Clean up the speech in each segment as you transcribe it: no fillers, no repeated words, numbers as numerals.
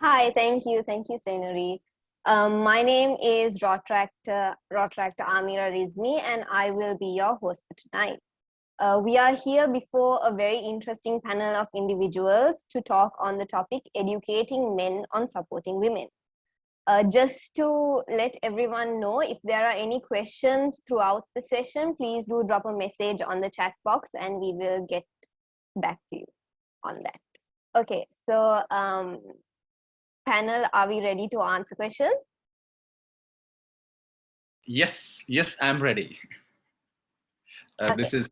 Thank you, Senuri. My name is Rotaract Amira Rizmi, and I will be your host for tonight. We are here before a very interesting panel of individuals to talk on the topic educating men on supporting women. Just to let everyone know, if there are any questions throughout the session, please do drop a message on the chat box and we will get back to you on that. Okay, so panel, are we ready to answer questions? Yes, I'm ready. Okay.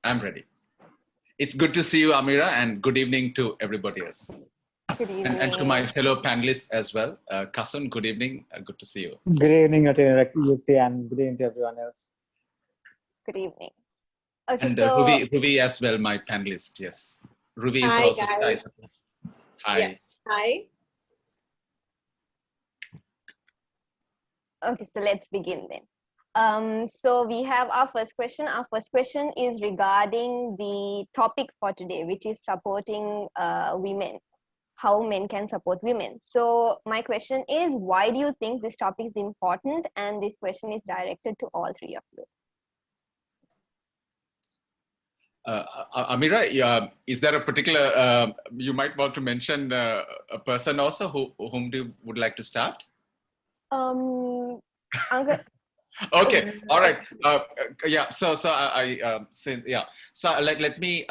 I'm ready. It's good to see you, Amira, and good evening to everybody else. Good And to evening. my fellow panelists as well. Kasun, good evening. Good to see you. Good evening, Yukti, and good evening to everyone else. Good evening. Okay, And so Ruby as well, my panelist. Yes. Ruby is Hi, also guys. here, I suppose. Hi. Yes. Hi. okay, so let's begin then. So we have our first question. Our first question is regarding the topic for today, which is supporting women, how men can support women. So my question is, why do you think this topic is important? And this question is directed to all three of you. Amira, is there a particular, you might want to mention a person also whom you would like to start? Okay, all right. Yeah. So let me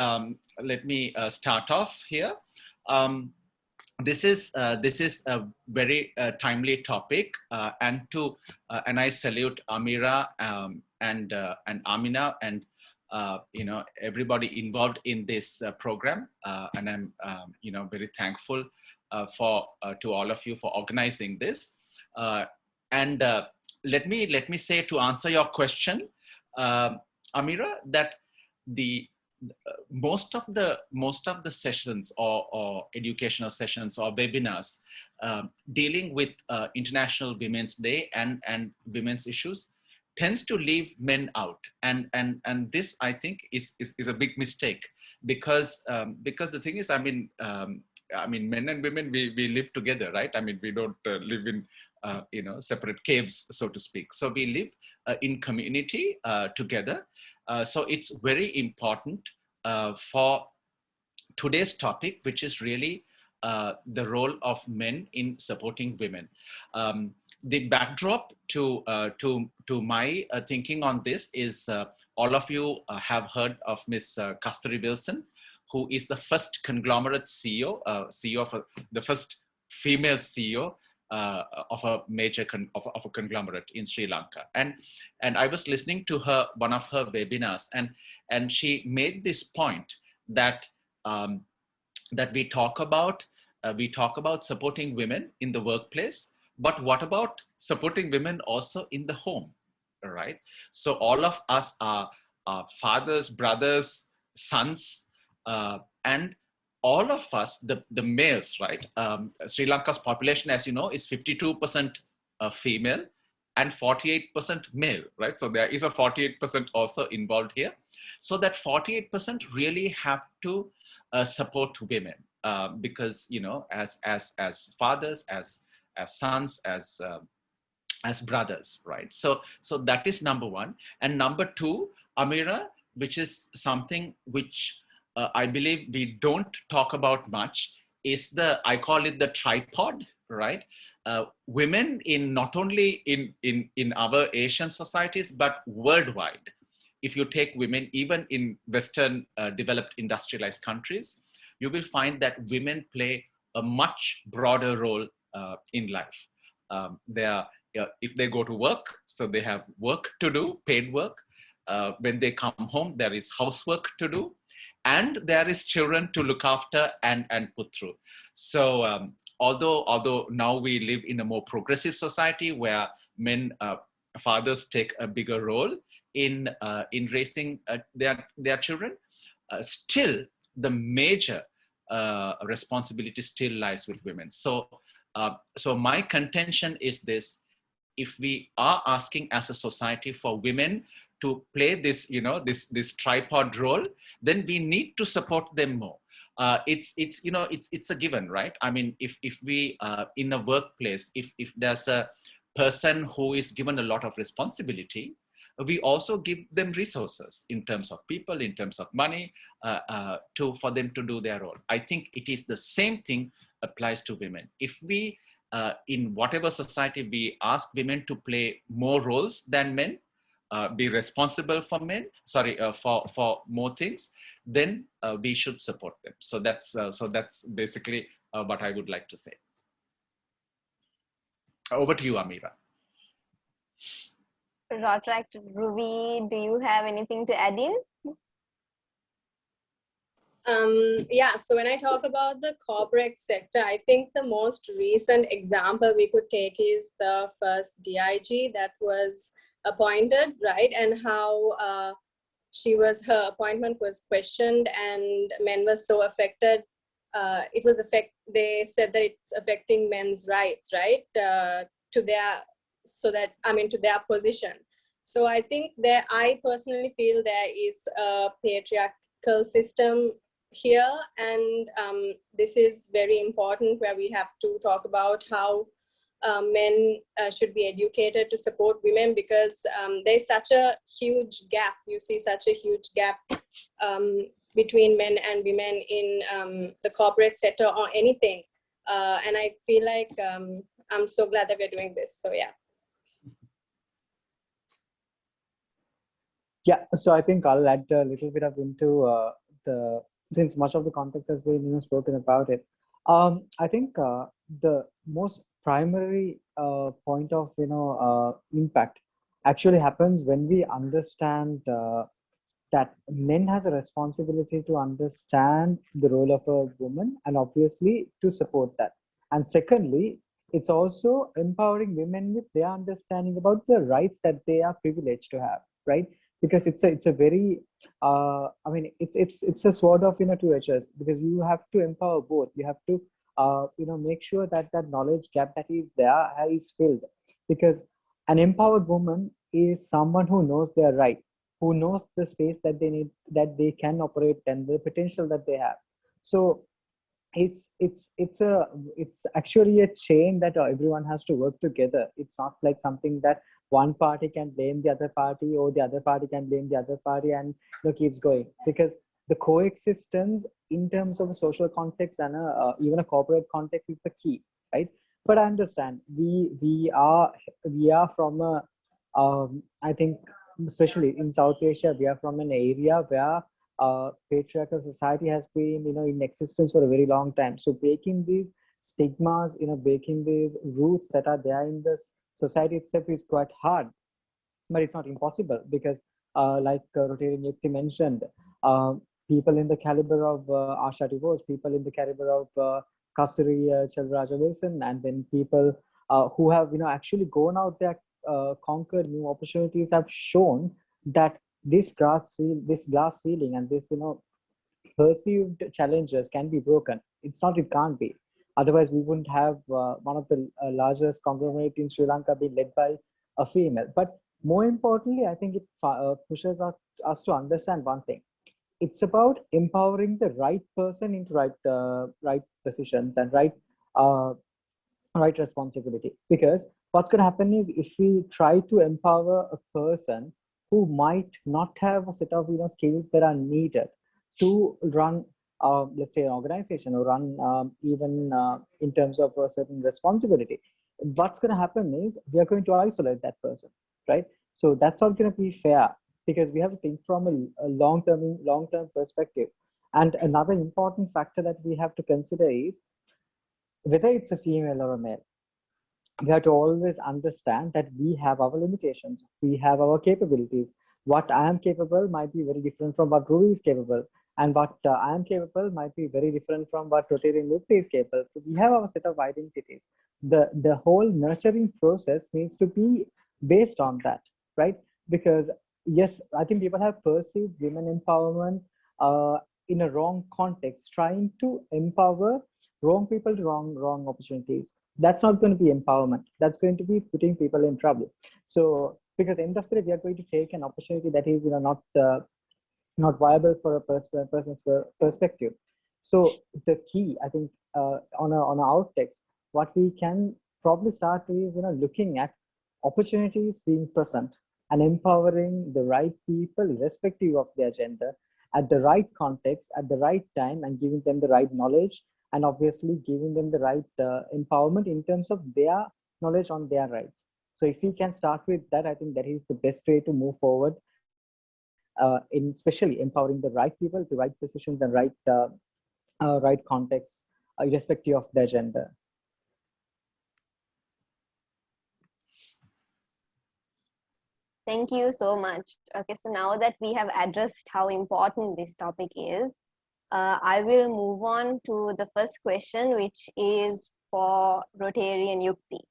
start off here. This is a very timely topic, and I salute Amira and Amina and everybody involved in this program, and I'm very thankful to all of you for organizing this. And let me say, to answer your question, Amira, that the most of the sessions or educational sessions or webinars dealing with International Women's Day and women's issues tends to leave men out, and this, I think, is a big mistake, because the thing is, I mean, men and women, we live together, right? I mean, we don't live in separate caves, so to speak. So we live in community together. So it's very important for today's topic, which is really the role of men in supporting women. The backdrop to my thinking on this is, all of you have heard of Miss Kasturi Wilson, who is the first conglomerate CEO, CEO of the first female CEO of a major of a conglomerate in Sri Lanka. And I was listening to one of her webinars, and she made this point that that we talk about supporting women in the workplace, but what about supporting women also in the home, right? So all of us are fathers, brothers, sons, and all of us, the males, right? Sri Lanka's population, as you know, is 52% female and 48% male, right? So there is a 48% also involved here. So that 48% really have to support women, because, as fathers, as sons, as brothers, right? So that is number one. And number two, Amira, which is something which I believe we don't talk about much, is I call it the tripod, right? Women in not only in our Asian societies, but worldwide. If you take women, even in Western developed industrialized countries, you will find that women play a much broader role in life. If they go to work, so they have work to do, paid work. When they come home, there is housework to do, and there is children to look after and put through. So although now we live in a more progressive society where fathers take a bigger role in raising their children, still the major responsibility still lies with women. So my contention is this: if we are asking as a society for women to play this, this tripod role, then we need to support them more. it's you know it's a given, right? I mean, if we in a workplace, if there's a person who is given a lot of responsibility, we also give them resources in terms of people, in terms of money, for them to do their role. I think it is the same thing applies to women. If we in whatever society we ask women to play more roles than men, be responsible for men, for more things, then we should support them. So that's basically what I would like to say. Over to you, Amira. Rotaract, Ruby, do you have anything to add in? Yeah, so when I talk about the corporate sector, I think the most recent example we could take is the first DIG that was appointed, right? And how her appointment was questioned and men were so affected. They said that it's affecting men's rights, right? To their position. So I think I personally feel there is a patriarchal system here, and this is very important, where we have to talk about how men should be educated to support women, because there's such a huge gap. You see such a huge gap between men and women in the corporate sector or anything. And I feel like I'm so glad that we're doing this. So yeah. Yeah, so I think I'll add a little bit of into since much of the context has been spoken about it. I think the most primary point of impact actually happens when we understand that men has a responsibility to understand the role of a woman, and obviously to support that. And secondly, it's also empowering women with their understanding about the rights that they are privileged to have, right? Because it's a very I mean it's a sword of two edges, because you have to empower both. You have to make sure that that knowledge gap that is there is filled, because an empowered woman is someone who knows their right, who knows the space that they need, that they can operate, and the potential that they have. So it's actually a chain that everyone has to work together. It's not like something that one party can blame the other party, or the other party can blame the other party, and keeps going, because the coexistence in terms of a social context and even a corporate context is the key, right? But I understand we are from a I think, especially in South Asia, we are from an area where patriarchal society has been in existence for a very long time. So breaking these stigmas, breaking these roots that are there in this society itself is quite hard, but it's not impossible, because like Rotarian Yukti mentioned, people in the caliber of Asha DeVos, people in the caliber of Kasuri Chalraja Wilson, and then people who have actually gone out there, conquered new opportunities, have shown that this glass ceiling and this perceived challenges can be broken. It's not, it can't be. Otherwise, we wouldn't have one of the largest conglomerate in Sri Lanka being led by a female. But more importantly, I think it pushes us to understand one thing. It's about empowering the right person into right positions and right responsibility. Because what's going to happen is, if we try to empower a person who might not have a set of skills that are needed to run let's say an organization, or run even in terms of a certain responsibility, what's going to happen is we are going to isolate that person, right? So that's not going to be fair, because we have to think from a long-term perspective. And another important factor that we have to consider is whether it's a female or a male. We have to always understand that we have our limitations, we have our capabilities. What I am capable might be very different from what Ruby is capable, and what I am capable might be very different from what Rotarian Yukti is capable. So we have our set of identities. The whole nurturing process needs to be based on that, right? Because yes, I think people have perceived women empowerment in a wrong context, trying to empower wrong people to wrong opportunities. That's not going to be empowerment. That's going to be putting people in trouble. So, because end of the day, we are going to take an opportunity that is not viable for a person's perspective. So the key, I think, on a outtext, what we can probably start is, looking at opportunities being present and empowering the right people, irrespective of their gender, at the right context, at the right time, and giving them the right knowledge, and obviously giving them the right empowerment in terms of their knowledge on their rights. So if we can start with that, I think that is the best way to move forward, in especially empowering the right people, the right positions, and right context, irrespective of their gender. Thank you so much. Okay, so now that we have addressed how important this topic is, I will move on to the first question, which is for Rotary and Yukti.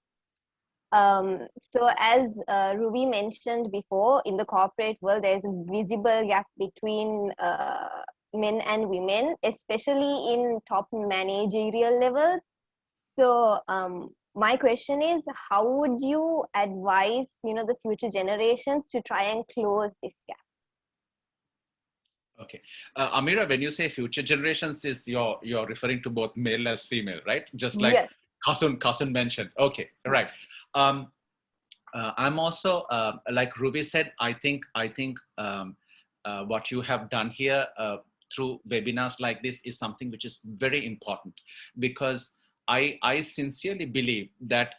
So as Ruby mentioned before, in the corporate world, there's a visible gap between men and women, especially in top managerial levels. So my question is, how would you advise, the future generations to try and close this gap? Okay, Amira, when you say future generations, you're referring to both male as female, right? Just like Yes. Kasun mentioned. Okay, right. I'm also like Ruby said. I think what you have done here through webinars like this is something which is very important, because I sincerely believe that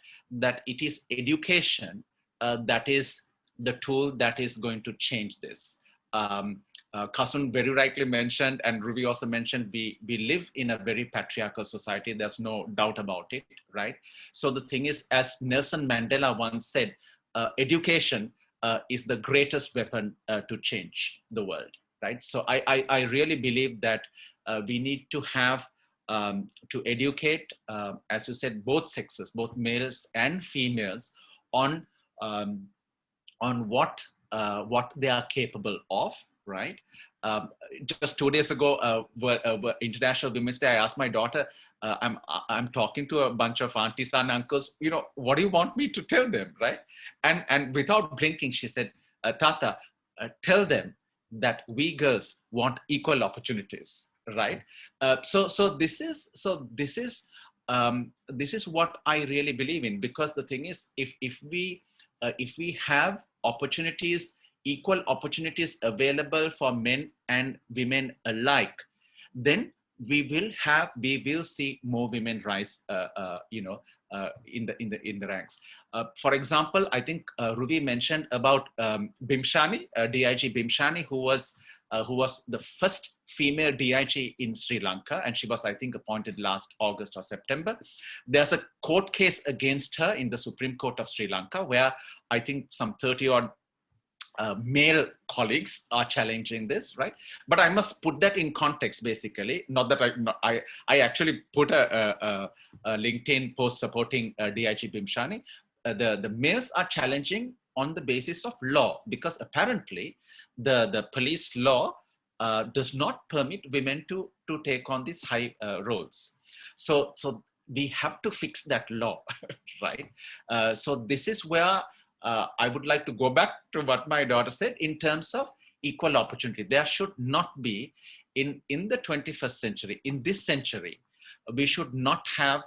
it is education that is the tool that is going to change this. Kasun very rightly mentioned, and Ruby also mentioned, we live in a very patriarchal society. There's no doubt about it, right? So the thing is, as Nelson Mandela once said, education is the greatest weapon to change the world, right? So I really believe that we need to have to educate, as you said, both sexes, both males and females, on what they are capable of, right? Just 2 days ago, International Women's Day, I asked my daughter, I'm talking to a bunch of aunties and uncles, what do you want me to tell them, right? And without blinking, she said, Tata, tell them that we girls want equal opportunities, right? So this is what I really believe in, because the thing is, if we have opportunities, equal opportunities available for men and women alike, then we will see more women rise, in the ranks. For example, I think Ruby mentioned about Bimshani, DIG Bimshani, who was the first female DIG in Sri Lanka, and she was, I think, appointed last August or September. There's a court case against her in the Supreme Court of Sri Lanka, where I think some 30 odd male colleagues are challenging this, right? But I must put that in context, basically. Not that I actually put a LinkedIn post supporting DIG Bimshani. The males are challenging on the basis of law, because apparently the police law does not permit women to take on these high roles. So we have to fix that law, right? So this is where I would like to go back to what my daughter said in terms of equal opportunity. There should not be, in the 21st century, in this century, we should not have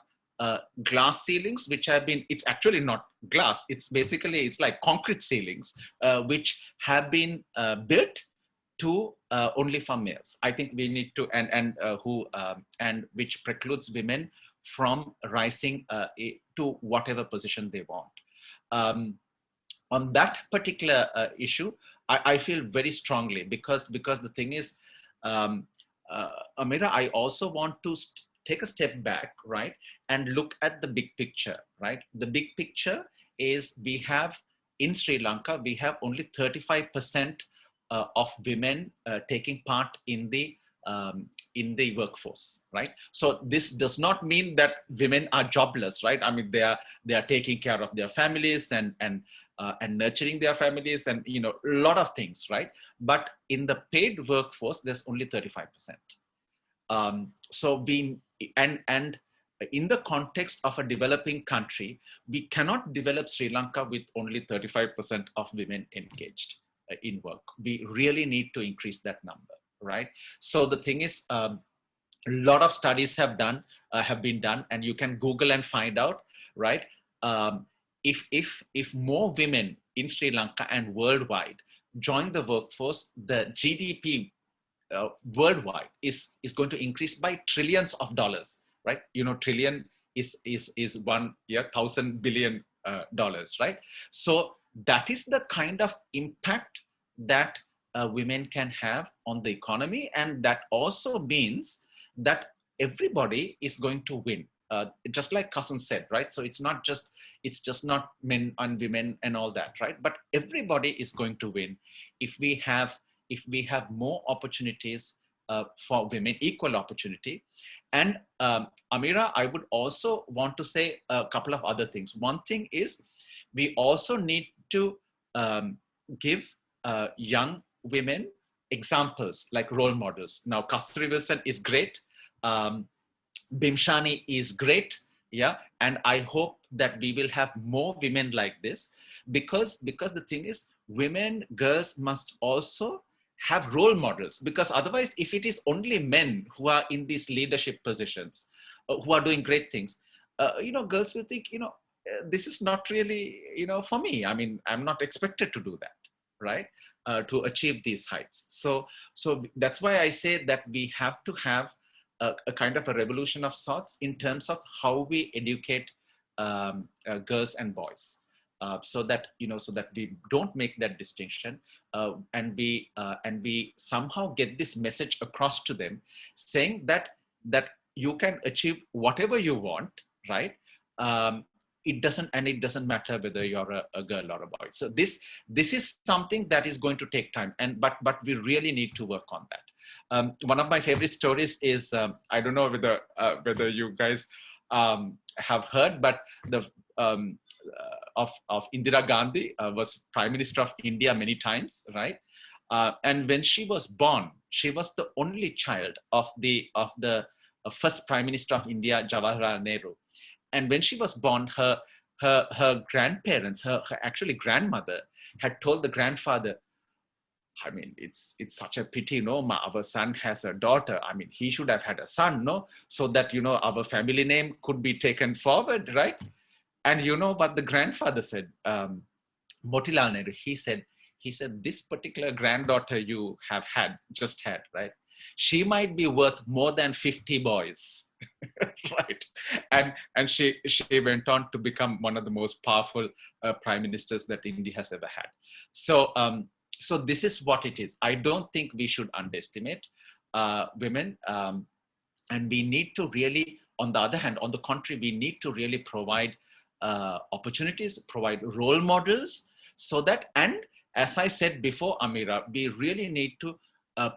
glass ceilings, which have been, it's actually not glass, it's like concrete ceilings, which have been built to only for males. I think we need to, and which precludes women from rising to whatever position they want. On that particular issue, I feel very strongly, because the thing is, Amira, I also want to take a step back, right, and look at the big picture, right? The big picture is, we have in Sri Lanka, we have only 35% of women taking part in the workforce, right? So this does not mean that women are jobless, right? I mean, they are taking care of their families and nurturing their families, and a lot of things, right? But in the paid workforce, there's only 35%. So and in the context of a developing country, we cannot develop Sri Lanka with only 35% of women engaged in work. We really need to increase that number, right? So the thing is, A lot of studies have been done, and you can Google and find out, right? Um, if more women in Sri Lanka and worldwide join the workforce, the GDP worldwide is going to increase by trillions of dollars, right? You know, trillion is one, yeah, $1,000 billion, right? So that is the kind of impact that women can have on the economy, and that also means that everybody is going to win. Just like Cousin said, right? So it's just not men and women and all that, right? But everybody is going to win if we have more opportunities for women, equal opportunity. And Amira, I would also want to say a couple of other things. One thing is we also need to give young women examples, like role models. Now, Kasturi Wilson is great. Bimshani is great. Yeah. And I hope that we will have more women like this, because the thing is, women, girls must also have role models, because otherwise, if it is only men who are in these leadership positions, who are doing great things, girls will think, this is not really, for me. I mean, I'm not expected to do that, right? To achieve these heights. So that's why I say that we have to have a kind of a revolution of sorts in terms of how we educate girls and boys. So that we don't make that distinction, and we somehow get this message across to them, saying that you can achieve whatever you want, right? It doesn't matter whether you're a girl or a boy. So this is something that is going to take time, but we really need to work on that. One of my favorite stories is, I don't know whether you guys have heard, but the of Indira Gandhi, was Prime Minister of India many times, right? And when she was born, she was the only child of the first Prime Minister of India, Jawaharlal Nehru. And when she was born, her grandparents, her actually grandmother, had told the grandfather, I mean, it's such a pity, no, our son has a daughter. I mean, he should have had a son, no, so that our family name could be taken forward, right? And what the grandfather said, Motilal Nehru, he said, this particular granddaughter you have just had, right? She might be worth more than 50 boys, right? And she went on to become one of the most powerful prime ministers that India has ever had. So so this is what it is. I don't think we should underestimate women, and we need to really, on the other hand, on the contrary, we need to really provide opportunities, provide role models, so that, and as I said before, Amira, we really need to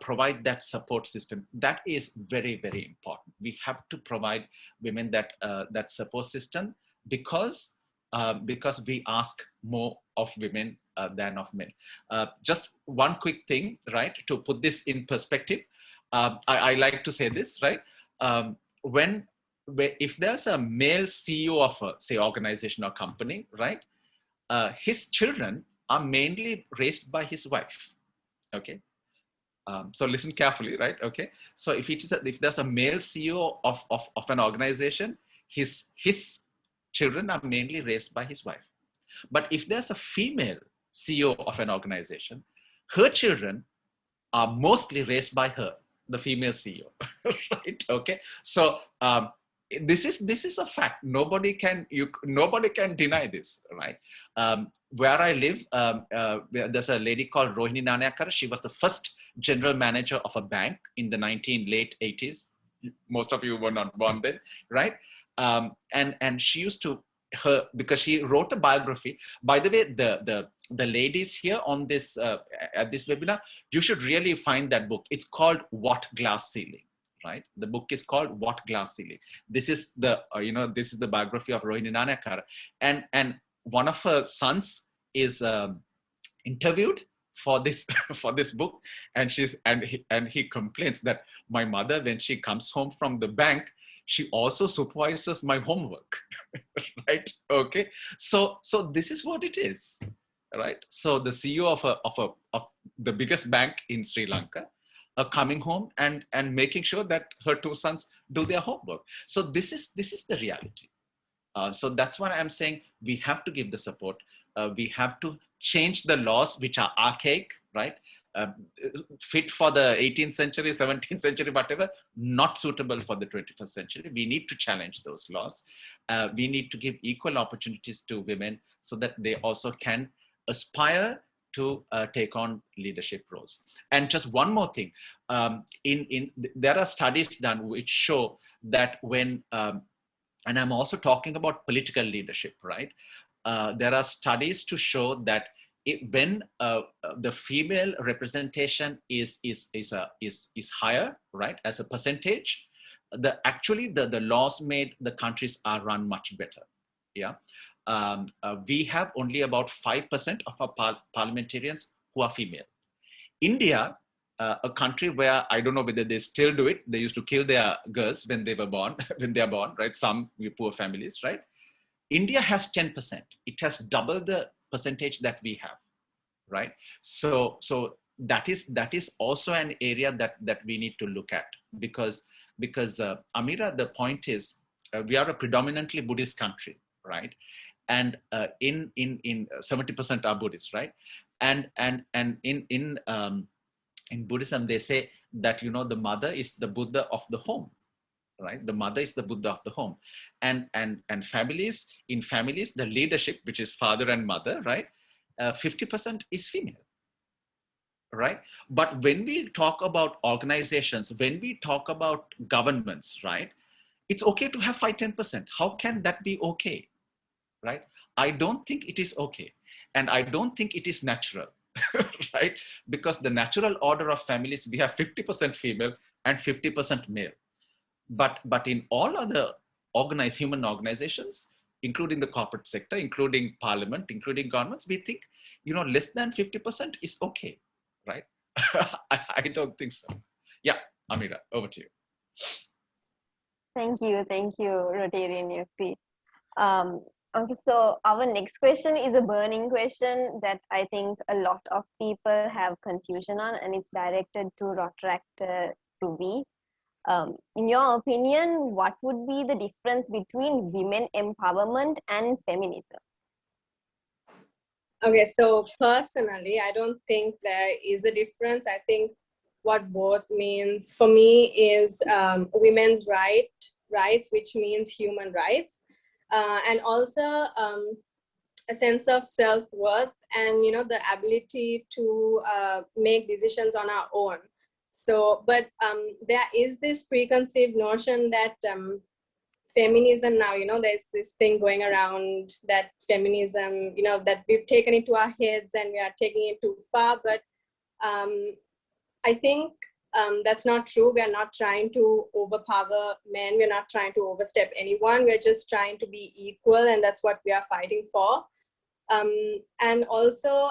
provide that support system. That is very, very important. We have to provide women that support system, because we ask more of women than of men. Just one quick thing, right, to put this in perspective. I like to say this, right? If there's a male CEO of a, say, organization or company, right, his children are mainly raised by his wife. Okay. So listen carefully, right? Okay. So if there's a male CEO of an organization, his children are mainly raised by his wife. But if there's a female CEO of an organization, her children are mostly raised by her, the female CEO, right? Okay. So this is a fact. Nobody can deny this, right? Where I live, there's a lady called Rohini Nanayakar. She was the first general manager of a bank in the late 80s. Most of you were not born then, right? And she used to, because she wrote a biography. By the way, the ladies here on this at this webinar, you should really find that book. It's called What Glass Ceiling, right? The book is called What Glass Ceiling. This is the this is the biography of Rohini Nanayakar, and one of her sons is interviewed for this for this book, and he complains that my mother, when she comes home from the bank, she also supervises my homework, right? Okay, so this is what it is, right? So the CEO of the biggest bank in Sri Lanka, coming home and making sure that her two sons do their homework. So this is the reality. So that's why I'm saying we have to give the support. We have to change the laws which are archaic, right? Fit for the 18th century, 17th century, whatever, not suitable for the 21st century. We need to challenge those laws. We need to give equal opportunities to women so that they also can aspire to take on leadership roles. And just one more thing, there are studies done which show that when, and I'm also talking about political leadership, right? There are studies to show that when the female representation is higher, right, as a percentage, the laws made, the countries are run much better. Yeah, we have only about 5% of our parliamentarians who are female. India, a country where I don't know whether they still do it. They used to kill their girls when they were born, when they are born, right? Some poor families, right? India has 10%. It has double the percentage that we have, right? So that is also an area that we need to look at, because Amira, the point is we are a predominantly Buddhist country, right? And in 70% are Buddhists, right? And in Buddhism, they say that, you know, the mother is the Buddha of the home, right? The mother is the Buddha of the home. And families, in families, the leadership, which is father and mother, right? 50% is female, right? But when we talk about organizations, when we talk about governments, right? It's okay to have 5-10%. How can that be okay, right? I don't think it is okay. And I don't think it is natural, right? Because the natural order of families, we have 50% female and 50% male. But in all other human organizations, including the corporate sector, including parliament, including governments, we think, you know, less than 50% is okay, right? I don't think so. Yeah, Amira, over to you. Thank you, Rotarian Yakti. Okay, so our next question is a burning question that I think a lot of people have confusion on, and it's directed to Rotaract Ruby. In your opinion, what would be the difference between women empowerment and feminism? Okay, so personally, I don't think there is a difference. I think what both means for me is women's rights, which means human rights, and also a sense of self-worth and, you know, the ability to make decisions on our own. So, but there is this preconceived notion that feminism now, you know, there's this thing going around that feminism, you know, that we've taken it to our heads and we are taking it too far. But I think that's not true. We are not trying to overpower men. We're not trying to overstep anyone. We're just trying to be equal, and that's what we are fighting for. And also,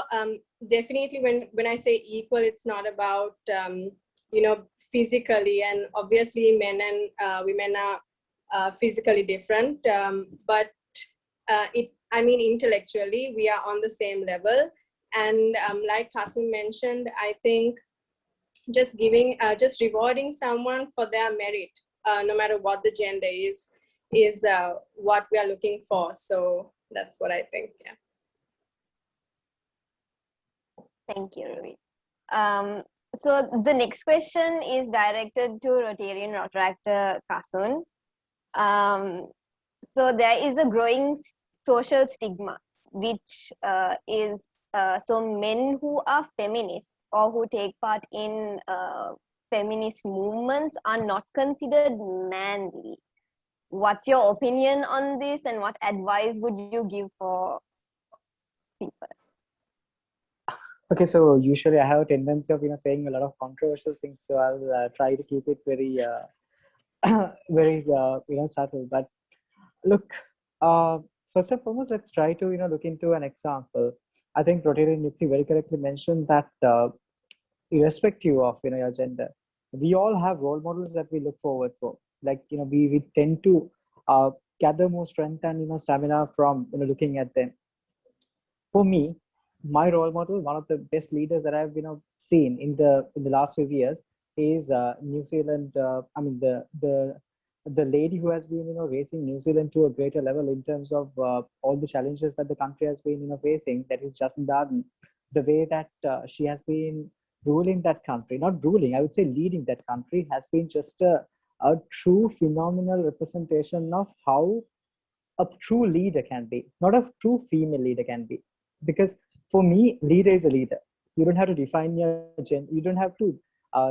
definitely when I say equal, it's not about, you know, physically, and obviously men and women are physically different, but I mean, intellectually, we are on the same level. And like Kasim mentioned, I think just rewarding someone for their merit, no matter what the gender is what we are looking for. So that's what I think, yeah. Thank you, Ruby. So the next question is directed to Rotarian Rotaract Kasun. So there is a growing social stigma, which is so men who are feminists or who take part in feminist movements are not considered manly. What's your opinion on this, and what advice would you give for people? Okay, so usually I have a tendency of, you know, saying a lot of controversial things, so I'll try to keep it very very you know, subtle. But look, first and foremost, let's try to, you know, look into an example. I think Rotarian Nifty very correctly mentioned that irrespective of, you know, your gender, we all have role models that we look forward for. Like, you know, we tend to gather more strength and, you know, stamina from, you know, looking at them. For me, my role model, one of the best leaders that I've, you know, seen in the last few years, is New Zealand. I mean, the lady who has been, raising New Zealand to a greater level in terms of all the challenges that the country has been, facing. That is Jacinda Ardern. The way that she has been ruling that country, not ruling, I would say leading that country, has been just a true phenomenal representation of how a true leader can be, not a true female leader can be. Because for me, leader is a leader. You don't have to define your gender. You don't have to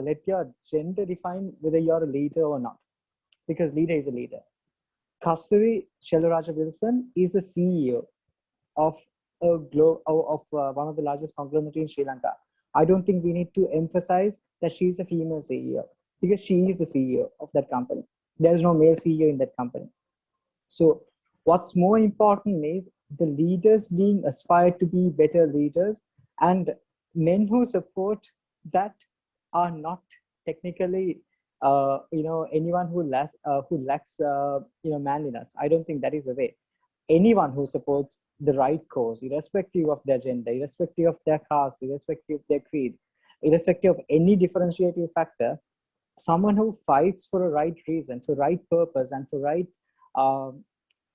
let your gender define whether you're a leader or not, because leader is a leader. Kasturi Shelaraja Wilson is the CEO of one of the largest conglomerates in Sri Lanka. I don't think we need to emphasize that she's a female CEO, because she is the CEO of that company. There is no male CEO in that company. So what's more important is the leaders being aspired to be better leaders, and men who support that are not technically anyone who lacks manliness. I don't think that is the way. Anyone who supports the right cause, irrespective of their gender, irrespective of their caste, irrespective of their creed, irrespective of any differentiating factor, someone who fights for a right reason, for right purpose, and for right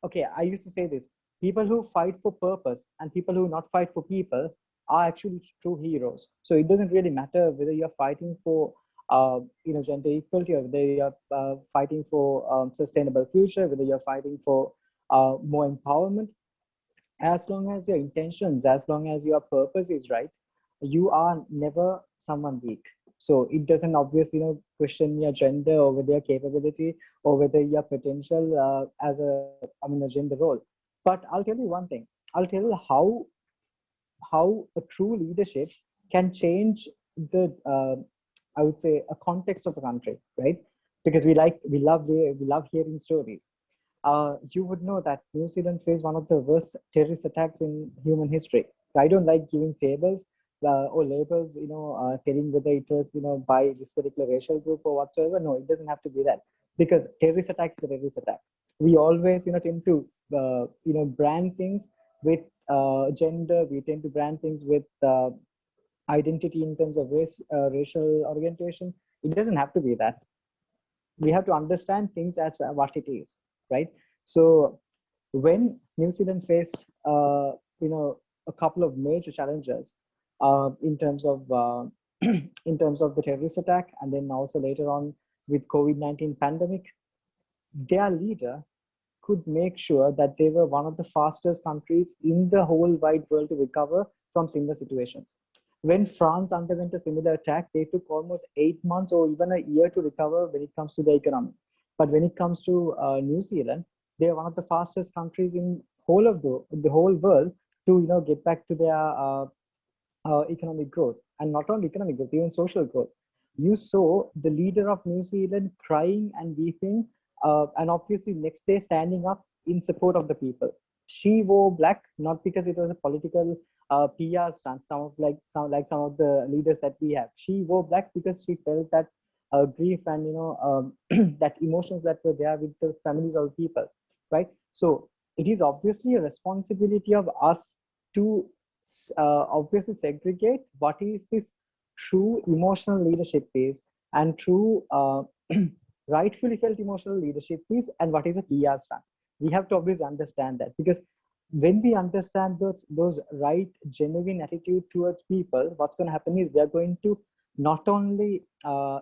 okay, I used to say this: people who fight for purpose and people who not fight for people are actually true heroes. So it doesn't really matter whether you're fighting for gender equality, or whether you're fighting for sustainable future, whether you're fighting for more empowerment. As long as your intentions, as long as your purpose is right, you are never someone weak. So it doesn't obviously question your gender, or whether your capability, or whether your potential as a gender role. But I'll tell you one thing. I'll tell you how a true leadership can change the I would say a context of a country, right? Because we love hearing stories. You would know that New Zealand faced one of the worst terrorist attacks in human history. I don't like giving tables or labels, telling whether it was, by this particular racial group or whatsoever. No, it doesn't have to be that, because terrorist attack is a terrorist attack. We always, tend to, brand things with gender. We tend to brand things with identity in terms of race, racial orientation. It doesn't have to be that. We have to understand things as what it is, right? So when New Zealand faced, a couple of major challenges in terms of the terrorist attack, and then also later on with COVID-19 pandemic, their leader could make sure that they were one of the fastest countries in the whole wide world to recover from similar situations. When France underwent a similar attack, they took almost 8 months or even a year to recover when it comes to the economy. But when it comes to New Zealand, they are one of the fastest countries in whole of the whole world to get back to their economic growth, and not only economic growth, even social growth. You saw the leader of New Zealand crying and weeping, and obviously next day standing up in support of the people. She wore black not because it was a political PR stunt, some of the leaders that we have. She wore black because she felt that grief and that emotions that were there with the families of people, right? So it is obviously a responsibility of us to obviously segregate what is this true emotional leadership is, and true rightfully felt emotional leadership is, and what is a PR stunt. We have to obviously understand that, because when we understand those right genuine attitude towards people, what's going to happen is we are going to not only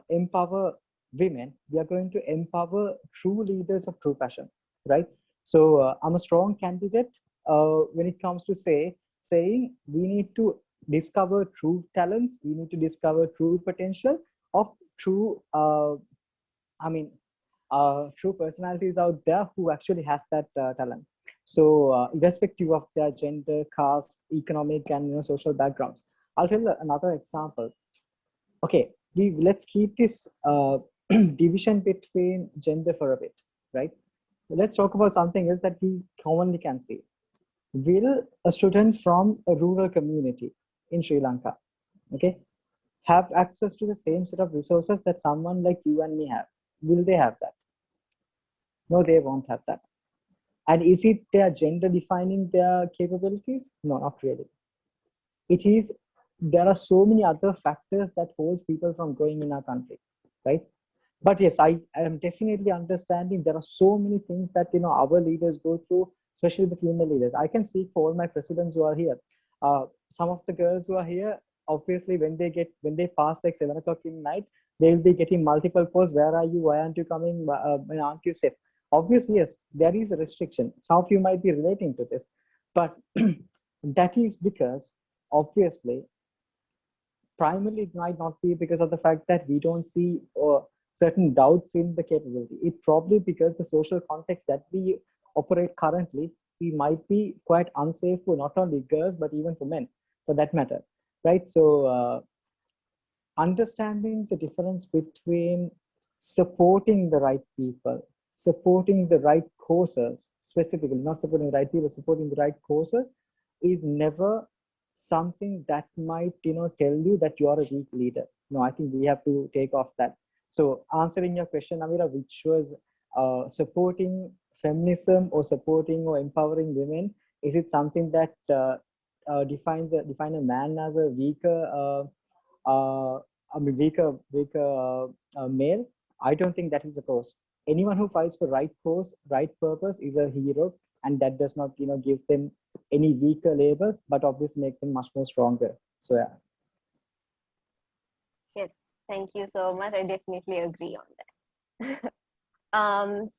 empower women, we are going to empower true leaders of true passion, right? So I'm a strong candidate when it comes to saying we need to discover true talents, we need to discover true potential of true true personalities out there who actually has that talent. So irrespective of their gender, caste, economic, and social backgrounds. I'll tell you another example. Okay, let's keep this division between gender for a bit, right? Let's talk about something else that we commonly can see. Will a student from a rural community in Sri Lanka, okay, have access to the same set of resources that someone like you and me have? Will they have that? No, they won't have that. And is it their gender defining their capabilities? No, not really. It is, there are so many other factors that holds people from growing in our country. right? But yes, I am definitely understanding there are so many things that our leaders go through, especially the female leaders. I can speak for all my presidents who are here. Some of the girls who are here, obviously, when they pass like 7 o'clock in the night, they will be getting multiple posts. Where are you? Why aren't you coming? When aren't you safe? Obviously, yes, there is a restriction. Some of you might be relating to this, but that is because obviously primarily it might not be because of the fact that we don't see certain doubts in the capability. It probably because the social context that we operate currently, we might be quite unsafe for not only girls but even for men for that matter, right? So understanding the difference between supporting the right people, supporting the right causes, specifically not supporting the right people, supporting the right causes, is never something that might tell you that you are a weak leader. No, I think we have to take off that. So answering your question, Amira, which was supporting feminism or supporting or empowering women, is it something that define a man as a weaker male? I don't think that is the cause. Anyone who fights for right cause, right purpose is a hero, and that does not give them any weaker label, but obviously make them much more stronger. So yeah. Yes, thank you so much. I definitely agree on that.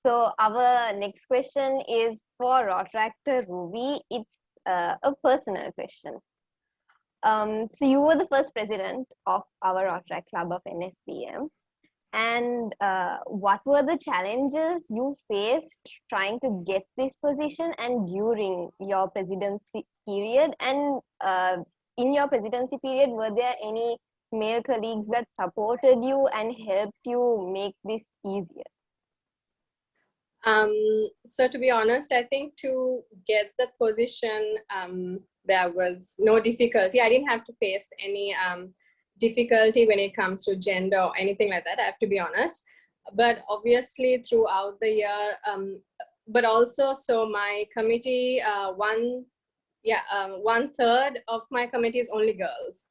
So our next question is for Rotaract Ruby. It's a personal question. So you were the first president of our Rotaract Club of NSBM. And what were the challenges you faced trying to get this position and during your presidency period? And in your presidency period, were there any male colleagues that supported you and helped you make this easier? So to be honest, I think to get the position, there was no difficulty. I didn't have to face any difficulty when it comes to gender or anything like that, I have to be honest. But obviously throughout the year, but also, so my committee, 1/3 of my committee is only girls.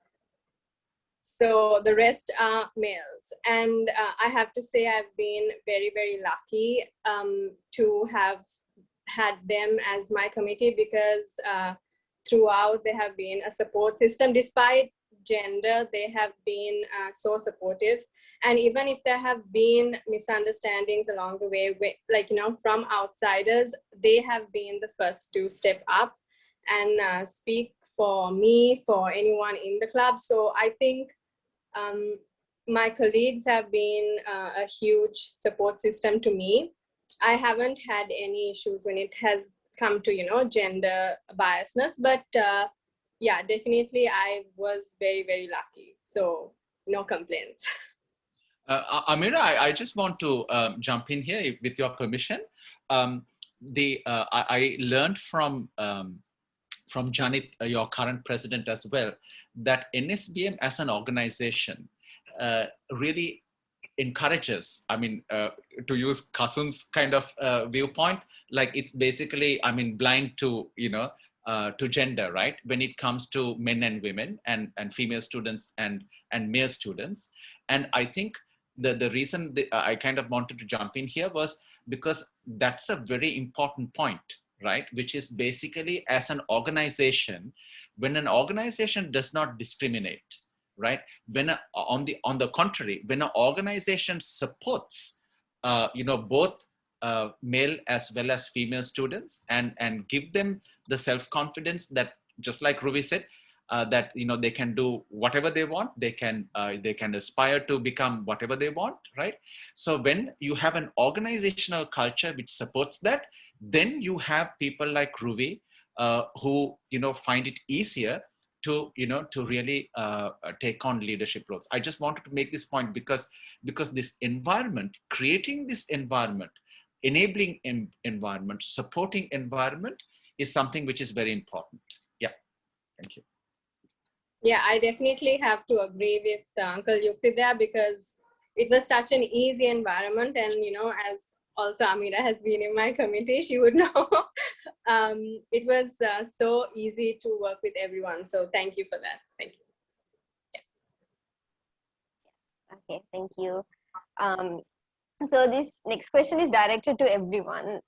So the rest are males. And I have to say I've been very, very lucky to have had them as my committee, because throughout they have been a support system. Despite gender, they have been so supportive. And even if there have been misunderstandings along the way, like, from outsiders, they have been the first to step up and speak for me, for anyone in the club. So I think my colleagues have been a huge support system to me. I haven't had any issues when it has come to, gender biasness, but yeah, definitely I was very, very lucky. So no complaints. Amira, I just want to jump in here with your permission. I learned from Janit, your current president as well, that NSBM as an organization really encourages, to use Kasun's kind of viewpoint, like it's basically, blind to, to gender, right? When it comes to men and women and female students and male students. And I think the reason I kind of wanted to jump in here was because that's a very important point, right? Which is basically, as an organization, when an organization does not discriminate, right? When on the contrary, when an organization supports, both male as well as female students and give them the self-confidence that, just like Ruby said, that they can do whatever they want, they can aspire to become whatever they want, right? So when you have an organizational culture which supports that, then you have people like Ruby who find it easier to really take on leadership roles. I just wanted to make this point because this environment, creating this environment, enabling environment, supporting environment is something which is very important. Yeah, thank you. Yeah, I definitely have to agree with Uncle Yukti there, because it was such an easy environment. And, as also Amira has been in my committee, she would know, it was so easy to work with everyone. So thank you for that. Thank you. Yeah. Okay, thank you. So this next question is directed to everyone.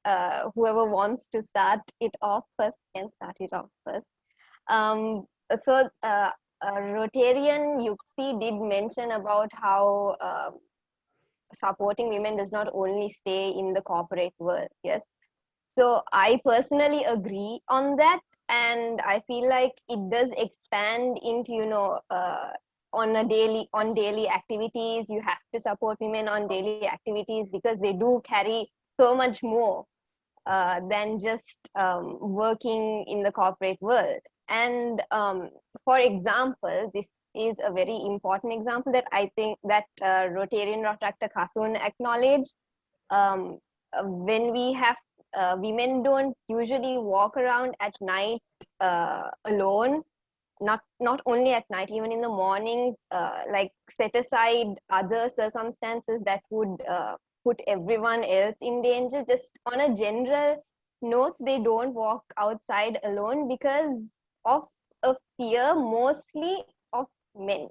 Whoever wants to start it off first can start it off first. So Rotarian Yukti did mention about how supporting women does not only stay in the corporate world. Yes. So I personally agree on that, and I feel like it does expand into, on daily activities. You have to support women on daily activities because they do carry so much more than just working in the corporate world. And for example, this is a very important example that I think that Rotarian Rotaractor Kasun acknowledged. When we have women don't usually walk around at night alone, not only at night, even in the mornings, like set aside other circumstances that would put everyone else in danger. Just on a general note, they don't walk outside alone because of a fear, mostly of men.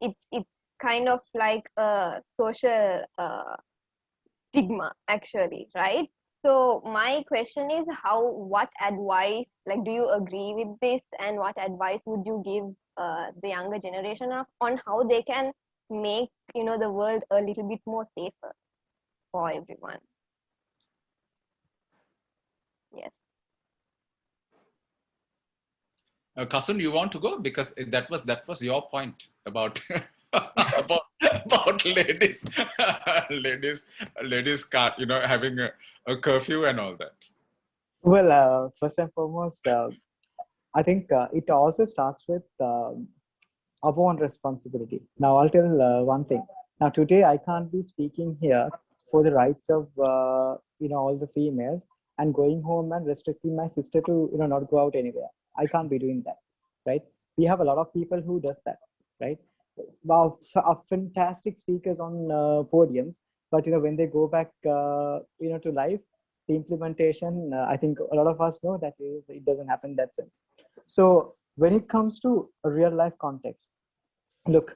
It's kind of like a social stigma, actually, right? So my question is, what advice, like, do you agree with this, and what advice would you give the younger generation on how they can make, the world a little bit more safer for everyone? Yes. Kasun, you want to go, because that was your point about about ladies ladies car, having a curfew and all that. Well, first and foremost, I think it also starts with our own responsibility. Now, I'll tell one thing. Now, today I can't be speaking here for the rights of all the females and going home and restricting my sister to not go out anywhere. I can't be doing that, right? We have a lot of people who does that, right? Wow, fantastic speakers on podiums, but when they go back to life, the implementation, I think a lot of us know that it doesn't happen in that sense. So when it comes to a real life context, look,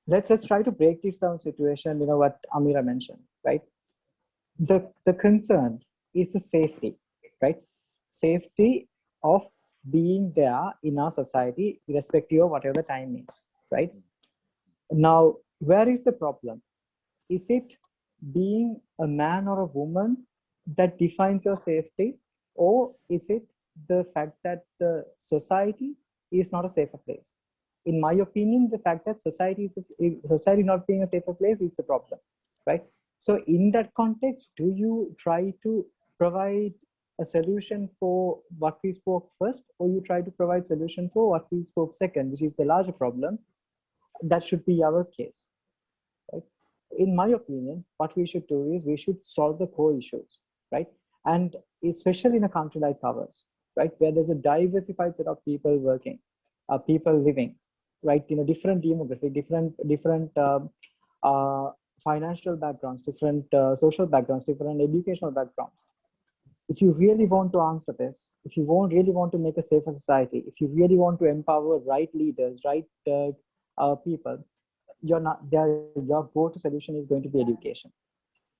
let's try to break this down situation, what Amira mentioned, right? The concern is the safety, right? Safety of being there in our society, irrespective of whatever the time is, right? Now, where is the problem? Is it being a man or a woman that defines your safety, or is it the fact that the society is not a safer place? In my opinion, the fact that society not being a safer place is the problem, right? So in that context, do you try to provide a solution for what we spoke first, or you try to provide solution for what we spoke second, which is the larger problem? That should be our case, right? In my opinion, what we should do is we should solve the core issues, right? And especially in a country like ours, right, where there's a diversified set of people working, people living, right, different demographic, different financial backgrounds, different social backgrounds, different educational backgrounds. If you really want to answer this, if you really want to make a safer society, if you really want to empower right leaders, right people, your go-to solution is going to be education.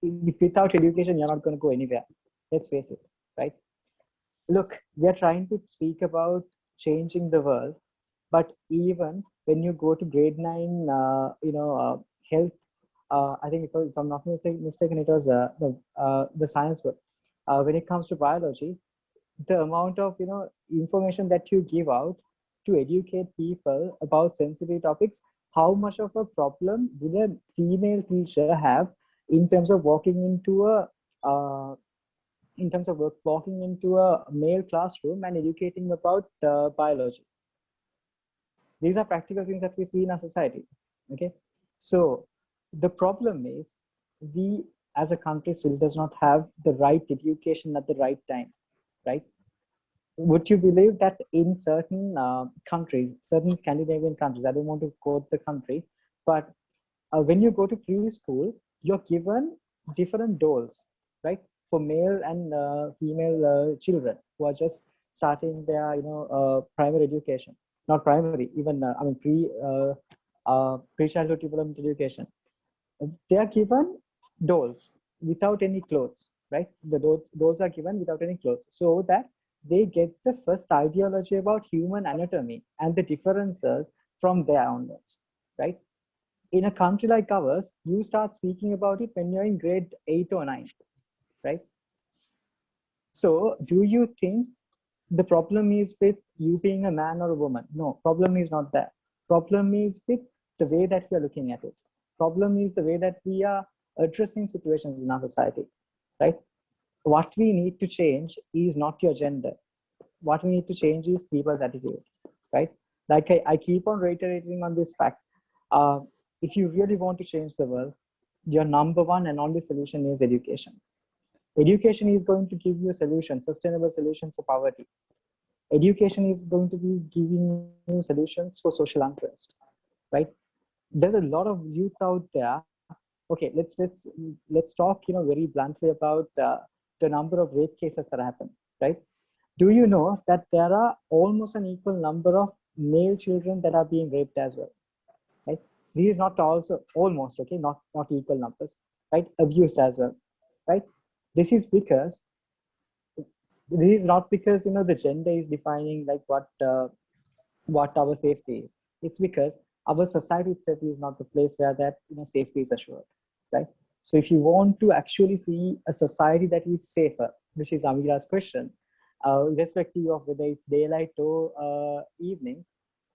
If without education, you're not going to go anywhere. Let's face it, right? Look, we are trying to speak about changing the world, but even when you go to grade 9, health, I think if I'm not mistaken, it was the science book. When it comes to biology, the amount of information that you give out to educate people about sensitive topics, how much of a problem will a female teacher have in terms of walking into a male classroom and educating about biology? These are practical things that we see in our society. Okay, so the problem is we as a country still does not have the right education at the right time, right? Would you believe that in certain countries, certain Scandinavian countries, I don't want to quote the country, but when you go to preschool, you're given different dolls, right, for male and female children who are just starting their primary education, not primary, even pre-childhood development education. They are given dolls without any clothes, right? The dolls are given without any clothes, so that they get the first ideology about human anatomy and the differences from there onwards, right? In a country like ours, you start speaking about it when you're in grade 8 or 9, right? So do you think the problem is with you being a man or a woman? No, problem is not that. Problem is with the way that we are looking at it. Problem is the way that we are addressing situations in our society, right? What we need to change is not your gender. What we need to change is people's attitude, right? Like I keep on reiterating on this fact. If you really want to change the world, your number one and only solution is education. Education is going to give you a solution, sustainable solution for poverty. Education is going to be giving you solutions for social unrest, right? There's a lot of youth out there. Okay, let's talk, very bluntly about the number of rape cases that happen, right? Do you know that there are almost an equal number of male children that are being raped as well, right? This is not also almost, okay, not equal numbers, right? Abused as well, right? This is because this is not because the gender is defining like what our safety is. It's because our society itself is not the place where that safety is assured, right? So if you want to actually see a society that is safer, which is Amira's question, irrespective of whether it's daylight or evenings,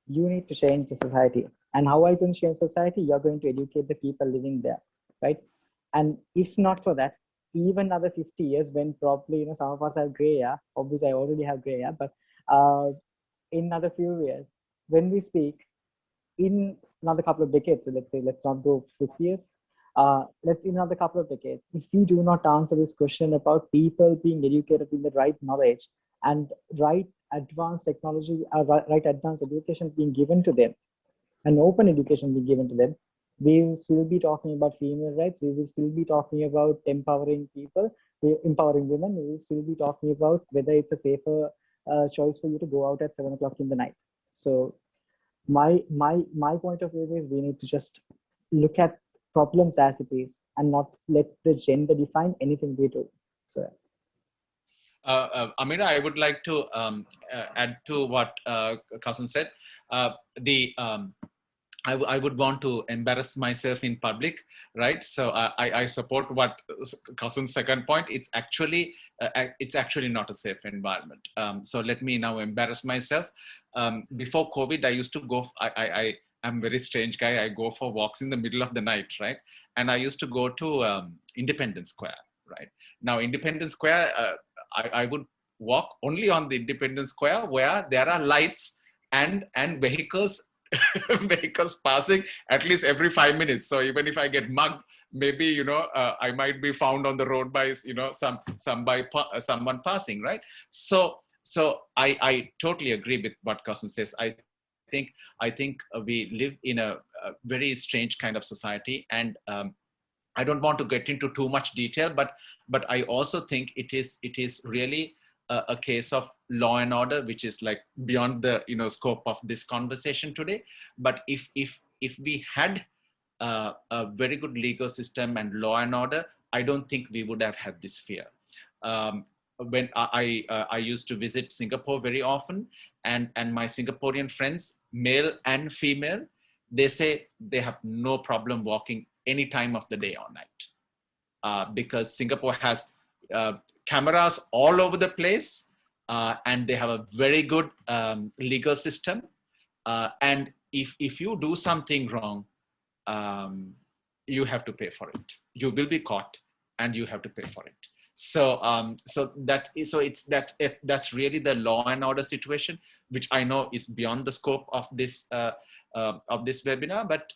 you need to change the society. And how are you going to change society? You're going to educate the people living there, right? And if not for that, even another 50 years, when probably some of us have gray hair. Obviously, I already have gray hair, but in another few years, when we speak, in another couple of decades, so let's not go 50 years, let's in another couple of decades, if we do not answer this question about people being educated with the right knowledge and right advanced technology, right advanced education being given to them, and open education being given to them, we will still be talking about female rights. We will still be talking about empowering people, empowering women. We will still be talking about whether it's a safer choice for you to go out at 7 o'clock in the night. So my point of view is we need to just look at problems as it is and not let the gender define anything we do. So Amira, I would like to add to what Cousin said. I would want to embarrass myself in public, right? So I support what Cousin's second point. It's actually not a safe environment. So let me now embarrass myself. Before COVID, I used to go. I'm a very strange guy. I go for walks in the middle of the night, right? And I used to go to Independence Square, right? Now Independence Square, I would walk only on the Independence Square where there are lights and vehicles vehicles passing at least every 5 minutes. So even if I get mugged, maybe I might be found on the road by someone passing, right? So I totally agree with what Cousin says. I think we live in a very strange kind of society, and I don't want to get into too much detail, but I also think it is really a case of law and order, which is like beyond the scope of this conversation today. But if we had a very good legal system and law and order, I don't think we would have had this fear. When I used to visit Singapore very often, and my Singaporean friends, male and female, they say they have no problem walking any time of the day or night, because Singapore has cameras all over the place, and they have a very good legal system. And if you do something wrong, you have to pay for it. You will be caught, and you have to pay for it. So that's really the law and order situation, which I know is beyond the scope of this webinar, but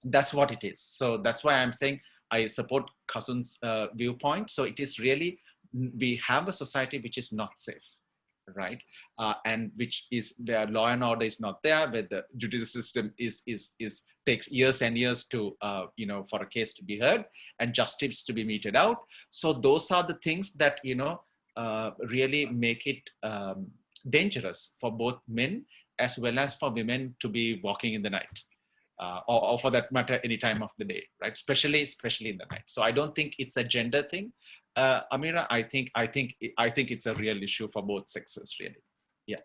that's what it is. So that's why I'm saying I support Cousin's viewpoint. So it is really, we have a society which is not safe, right? And which is, their law and order is not there, where the judicial system is takes years and years to for a case to be heard and justice to be meted out. So those are the things that really make it dangerous for both men as well as for women to be walking in the night. or for that matter, any time of the day, right? Especially in the night. So I don't think it's a gender thing, Amira. I think it's a real issue for both sexes, really. Yeah.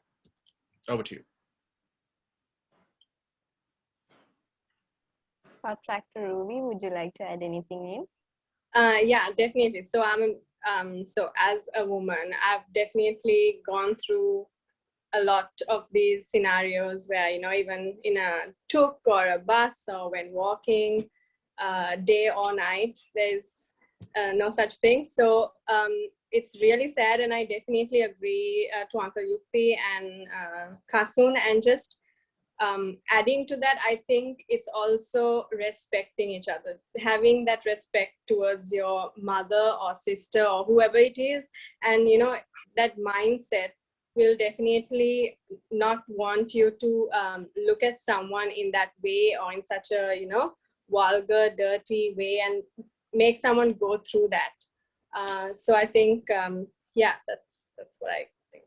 Over to you. Protractor Ruby, would you like to add anything in? Yeah, definitely. So so as a woman, I've definitely gone through a lot of these scenarios where, even in a tuk or a bus or when walking, day or night, there's no such thing. So it's really sad, and I definitely agree to Uncle Yukti and Kasun, and just adding to that, I think it's also respecting each other, having that respect towards your mother or sister or whoever it is. And, that mindset will definitely not want you to look at someone in that way, or in such a, vulgar, dirty way, and make someone go through that. So I think, yeah, that's what I think.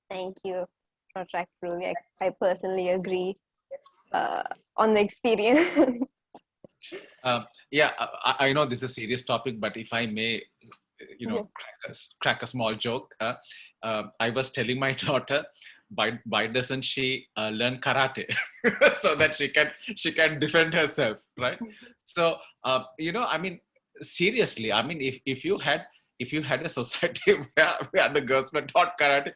Thank you, Protractor Ruby. I personally agree on the experience. Yeah, I know this is a serious topic, but if I may, Yes. crack a small joke. I was telling my daughter, why doesn't she learn karate so that she can defend herself, right? So I mean, seriously, I mean, if you had a society where the girls were taught karate,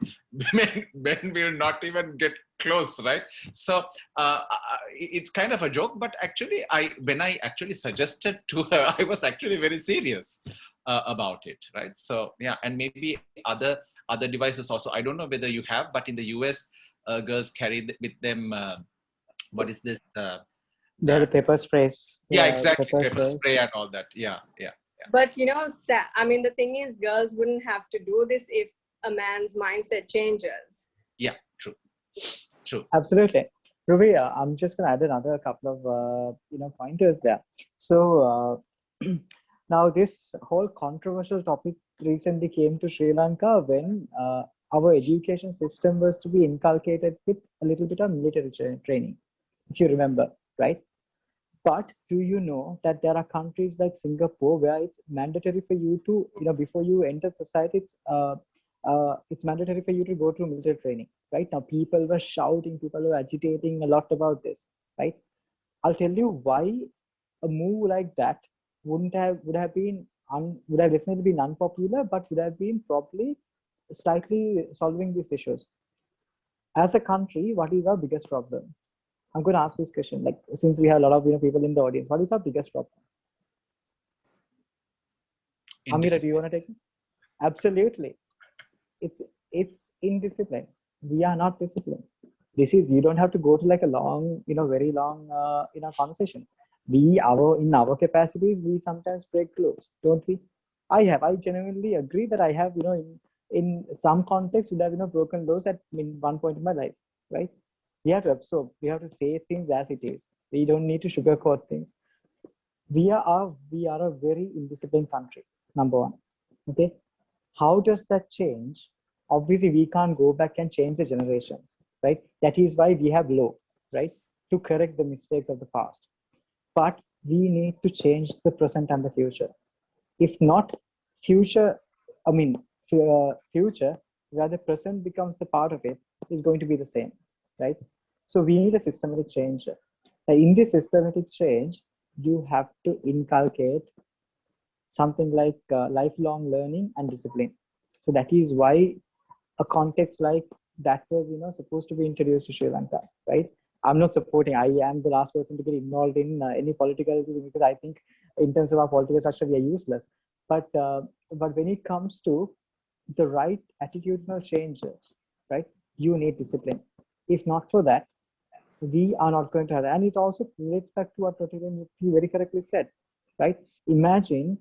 men will not even get close, right? So it's kind of a joke, but actually, when I actually suggested to her, I was actually very serious about it, right? So yeah, and maybe other devices also. I don't know whether you have, but in the US, girls carry with them. What is this? They have the pepper sprays. Yeah, exactly. Pepper Pepper sprays. spray and all that. Yeah. But I mean, the thing is, girls wouldn't have to do this if a man's mindset changes. Yeah, true. Absolutely. Ruby, I'm just going to add another couple of pointers there. So now this whole controversial topic recently came to Sri Lanka when our education system was to be inculcated with a little bit of military training, if you remember, right? But do you know that there are countries like Singapore where it's mandatory for you to, before you enter society, it's mandatory for you to go through military training, right? Now, people were shouting, people were agitating a lot about this, right? I'll tell you why a move like that would have definitely been unpopular, but would have been probably slightly solving these issues. As a country, what is our biggest problem? I'm going to ask this question, like, since we have a lot of people in the audience, what is our biggest problem? Amira, do you want to take it? Absolutely. It's indiscipline. We are not disciplined. You don't have to go to like a long, very long, conversation. In our capacities, we sometimes break laws, don't we? I genuinely agree that I have, in some context, would have, broken laws at one point in my life, right? We have to absorb. We have to say things as it is. We don't need to sugarcoat things. We are a very indisciplined country, number one. Okay. How does that change? Obviously, we can't go back and change the generations, right? That is why we have law, right? To correct the mistakes of the past. But we need to change the present and the future. If not, future where the present becomes the part of it is going to be the same, right? So we need a systematic change. In this systematic change, you have to inculcate something like lifelong learning and discipline. So that is why a context like that was supposed to be introduced to Sri Lanka, right? I'm not supporting. I am the last person to get involved in any political because I think in terms of our political structure we are useless. But when it comes to the right attitudinal changes, right, you need discipline. If not for that, we are not going to have that. And it also relates back to what you very correctly said, right? Imagine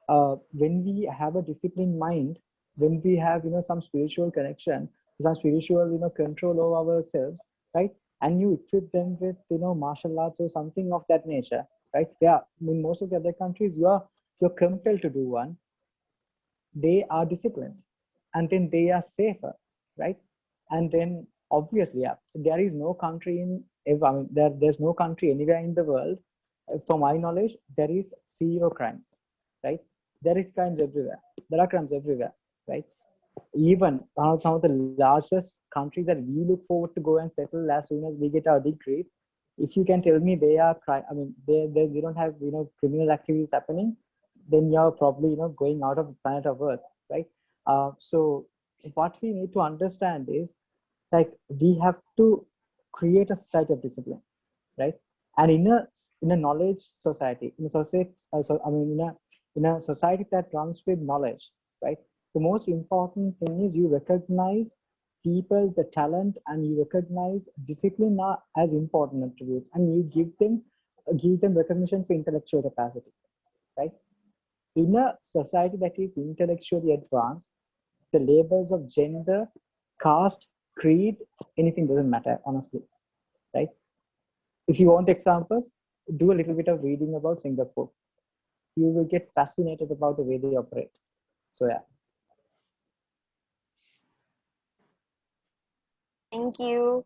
when we have a disciplined mind, when we have some spiritual connection, some spiritual control over ourselves, right? And you equip them with martial arts or something of that nature, right? Yeah, in most of the other countries, you're compelled to do one. They are disciplined, and then they are safer, right? And then obviously, yeah, there is no country I mean, there's no country anywhere in the world, for my knowledge, there is zero crimes, right? There is crimes everywhere. There are crimes everywhere, right? Even some of the largest countries that we look forward to go and settle as soon as we get our degrees, if you can tell me they are I mean, they don't have, you know, criminal activities happening, then you're probably, you know, going out of the planet of Earth, right? So what we need to understand is, like, we have to create a society of discipline, right? And in a knowledge society, in a society, I mean, in a society that runs with knowledge, right? The most important thing is you recognize people, the talent, and you recognize discipline are as important attributes, and you give them recognition for intellectual capacity, right? In a society that is intellectually advanced, the labels of gender, caste, creed, anything doesn't matter, honestly, right? If you want examples, do a little bit of reading about Singapore. You will get fascinated about the way they operate. So yeah. Thank you.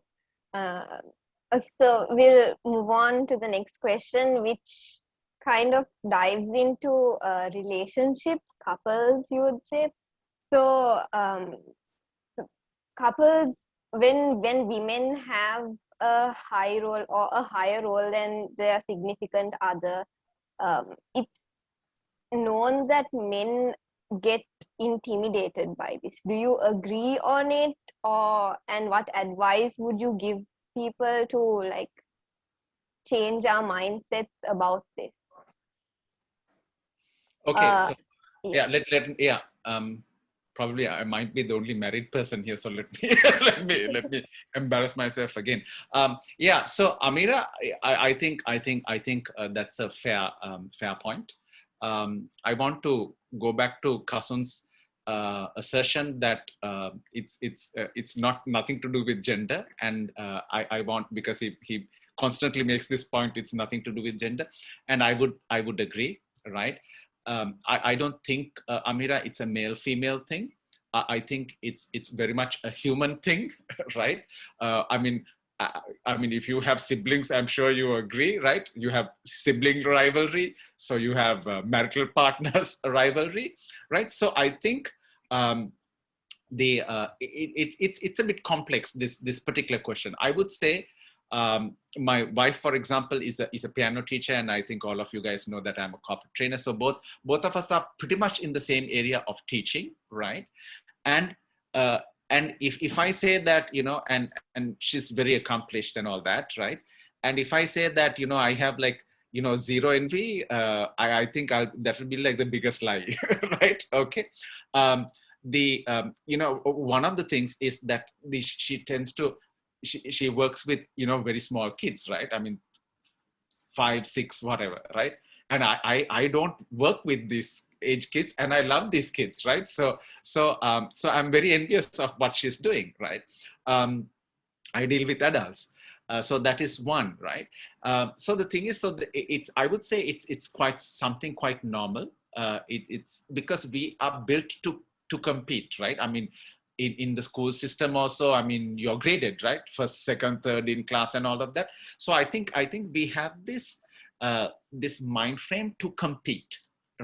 So we'll move on to the next question, which kind of dives into relationships, couples, you would say. So, couples, when women have a high role or a higher role than their significant other, it's known that men get intimidated by this. Do you agree on it, and what advice would you give people to, like, change our mindsets about this? Okay, so Yeah. yeah, probably I might be the only married person here, so let me let me embarrass myself again. Yeah, so Amira, I think that's a fair point. I want to go back to Kasun's assertion that it's nothing to do with gender, and I want, because he constantly makes this point, it's nothing to do with gender, and I would agree, right? I don't think, Amira, it's a male-female thing. I think it's very much a human thing, right? I mean, if you have siblings, I'm sure you agree, right? You have sibling rivalry, so you have marital partners rivalry, right? So I think it's a bit complex, this particular question. I would say, my wife, for example, is a piano teacher, and I think all of you guys know that I'm a corporate trainer. So both of us are pretty much in the same area of teaching, right? And if I say that, you know, and she's very accomplished and all that, right? And if I say that, you know, I have, like, you know, zero envy, I think that will be like the biggest lie, right? Okay. You know, one of the things is that she tends to, she works with, you know, very small kids, right? I mean, 5, 6, whatever, right? And I don't work with these age kids, and I love these kids, right? So I'm very envious of what she's doing, right? I deal with adults. So that is one, right? So the thing is, I would say it's quite something quite normal. It's because we are built to compete, right? I mean, in the school system also, I mean, you're graded, right? First, second, third in class and all of that. So I think we have this mind frame to compete,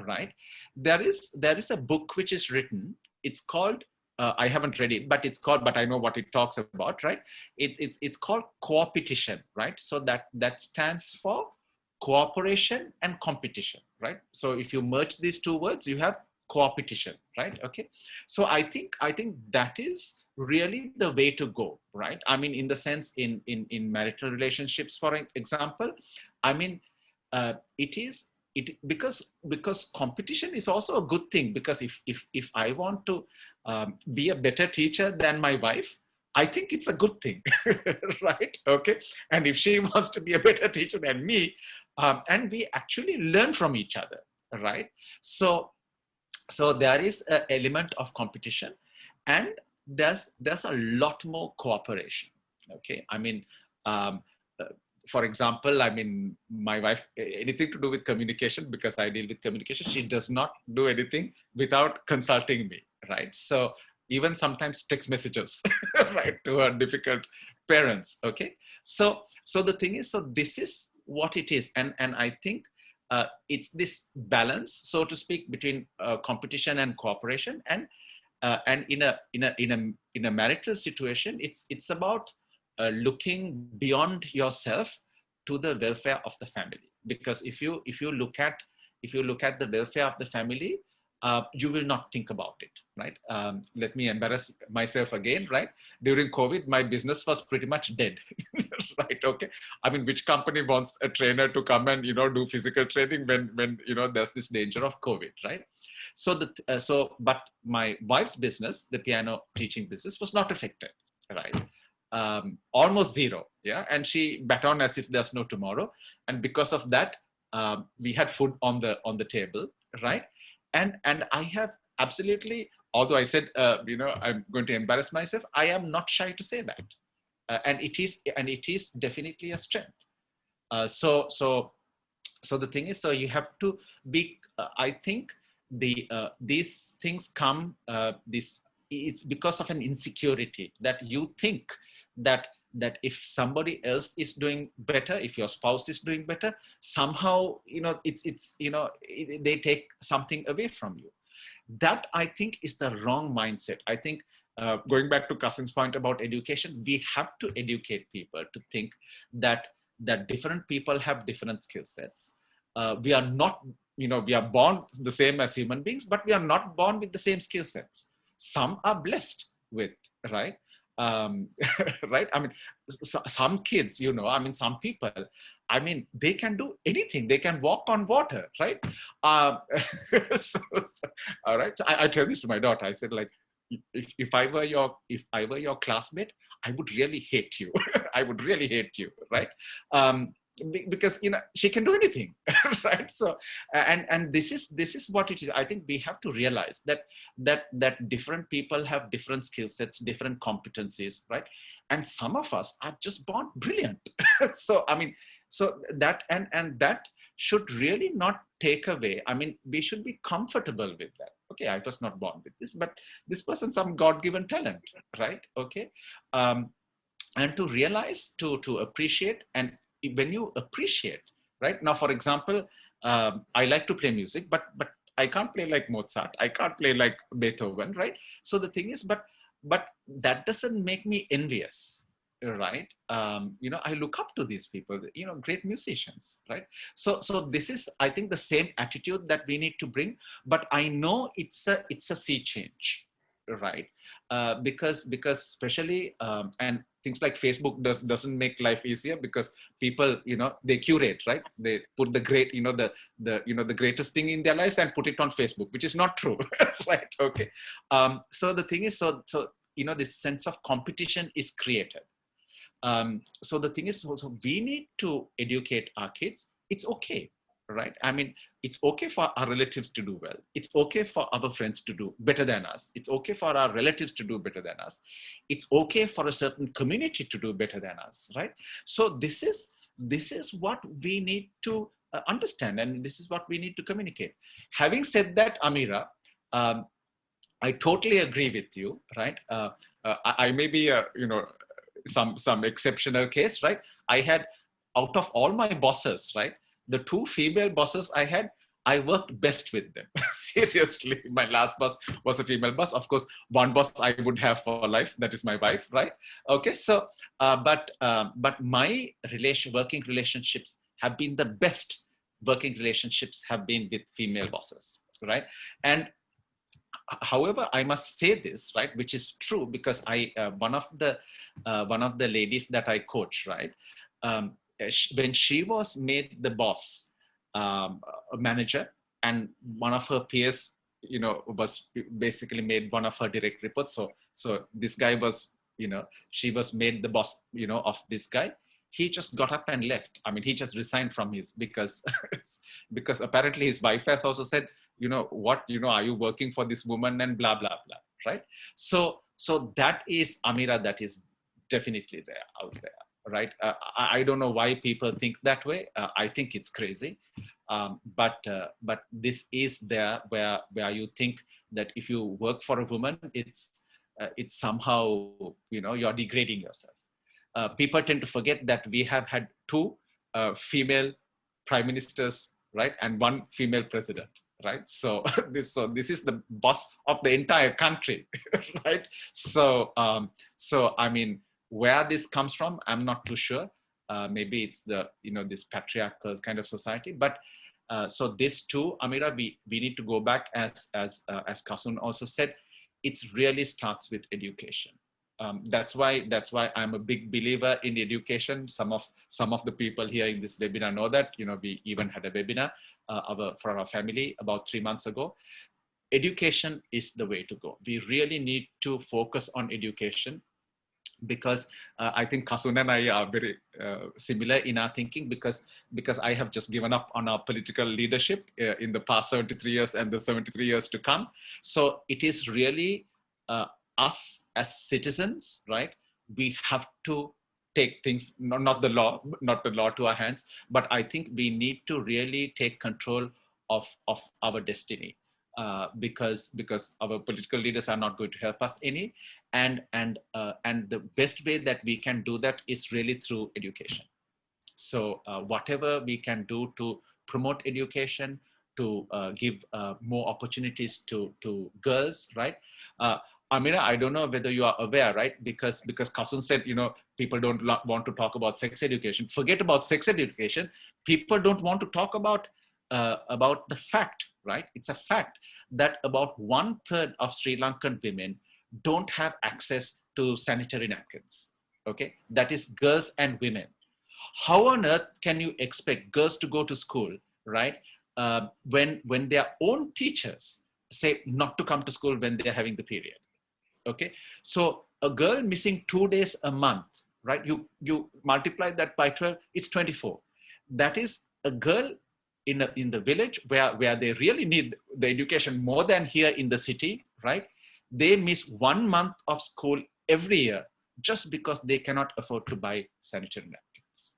right? There is a book which is written. It's called, I haven't read it, but but I know what it talks about, right? It's called Co-opetition, right? So that stands for cooperation and competition, right? So if you merge these two words, you have co-opetition, right? Okay. So I think that is really the way to go, right? I mean, in the sense, in marital relationships, for example, I mean, because competition is also a good thing, because if I want to be a better teacher than my wife, I think it's a good thing, right? Okay. And if she wants to be a better teacher than me, and we actually learn from each other, right? So there is an element of competition, and there's a lot more cooperation. Okay. I mean, uh, for example, I mean, my wife, anything to do with communication, because I deal with communication, she does not do anything without consulting me, right? So even sometimes text messages, right, to her difficult parents. Okay, so the thing is, so this is what it is, and I think it's this balance, so to speak, between competition and cooperation, and in a marital situation, it's about looking beyond yourself to the welfare of the family. Because if you look at the welfare of the family, you will not think about it, right? Let me embarrass myself again, right? During COVID, my business was pretty much dead, right? Okay. I mean, which company wants a trainer to come and, do physical training when there's this danger of COVID, right? So but my wife's business, the piano teaching business, was not affected, right? Almost zero, yeah. And she bet on as if there's no tomorrow, and because of that, we had food on the table, right? And I have absolutely, although I said, I'm going to embarrass myself, I am not shy to say that, and it is definitely a strength. So the thing is, so you have to be. I think these things come. It's because of an insecurity that you think that if somebody else is doing better, if your spouse is doing better, somehow they take something away from you. That, I think, is the wrong mindset. I think, going back to Cousin's point about education, we have to educate people to think that different people have different skill sets. We are not, we are born the same as human beings, but we are not born with the same skill sets. Some are blessed with, right? Right? I mean, some kids, some people, I mean, they can do anything. They can walk on water, right? All right. So I tell this to my daughter. I said, like, if I were your classmate, I would really hate you. I would really hate you, right? Because she can do anything, right? So and this is what it is. I think we have to realize that different people have different skill sets, different competencies, right? And some of us are just born brilliant. So I mean, so that and that should really not take away. I mean, we should be comfortable with that. Okay, I was not born with this, but this person some God-given talent, right? Okay. And to realize, to appreciate, and when you appreciate, right? Now, for example, I like to play music, but I can't play like Mozart. I can't play like Beethoven, right? So the thing is, but that doesn't make me envious, right? I look up to these people, great musicians, right? So this is, I think, the same attitude that we need to bring, but I know it's a sea change, right? Because especially, and things like Facebook doesn't make life easier, because people, they curate, right? They put the great, the greatest thing in their lives and put it on Facebook, which is not true, right? Okay. So the thing is, so this sense of competition is created. So the thing is, so we need to educate our kids. It's okay, right? I mean, it's okay for our relatives to do well. It's okay for our friends to do better than us. It's okay for our relatives to do better than us. It's okay for a certain community to do better than us, right? So this is what we need to understand, and this is what we need to communicate. Having said that, Amira, I totally agree with you, right? I may be some exceptional case, right? I had, out of all my bosses, right, the two female bosses I had, I worked best with them. Seriously, my last boss was a female boss. Of course, one boss I would have for life, that is my wife, right? Okay, so, but my working relationships have been the best working relationships have been with female bosses, right? And however, I must say this, right, which is true, because I one of the ladies that I coach, right, when she was made the boss, a manager, and one of her peers, was basically made one of her direct reports. So this guy was, she was made the boss, of this guy. He just got up and left. I mean, he just resigned from his, because apparently his wife has also said, are you working for this woman, and blah, blah, blah, right? So that is, Amira, that is definitely there, out there, right? I don't know why people think that way. I think it's crazy. But this is there, where you think that if you work for a woman, it's it's somehow, you're degrading yourself. People tend to forget that we have had two female prime ministers, right, and one female president, right? So this is the boss of the entire country, right? So I mean, where this comes from, I'm not too sure. Maybe it's the this patriarchal kind of society, but so this too, Amira, we need to go back, as Kasun also said, it really starts with education. That's why I'm a big believer in education. Some of the people here in this webinar know that. We even had a webinar for our family about 3 months ago. Education is the way to go. We really need to focus on education, because I think Kasun and I are very similar in our thinking, because I have just given up on our political leadership in the past 73 years and the 73 years to come. So it is really us as citizens, right? We have to take things, not the law to our hands, but I think we need to really take control of our destiny. Because our political leaders are not going to help us any, and the best way that we can do that is really through education. So whatever we can do to promote education, to give more opportunities to girls, right? Amira, I don't know whether you are aware, right? Because Kasun said, people don't want to talk about sex education. Forget about sex education. People don't want to talk about the fact, right? It's a fact that about 1/3 of Sri Lankan women don't have access to sanitary napkins. Okay, that is girls and women. How on earth can you expect girls to go to school, right? When their own teachers say not to come to school when they're having the period. Okay, so a girl missing 2 days a month, right? You multiply that by 12, it's 24. That is a girl in the village where they really need the education more than here in the city, right? They miss 1 month of school every year just because they cannot afford to buy sanitary napkins,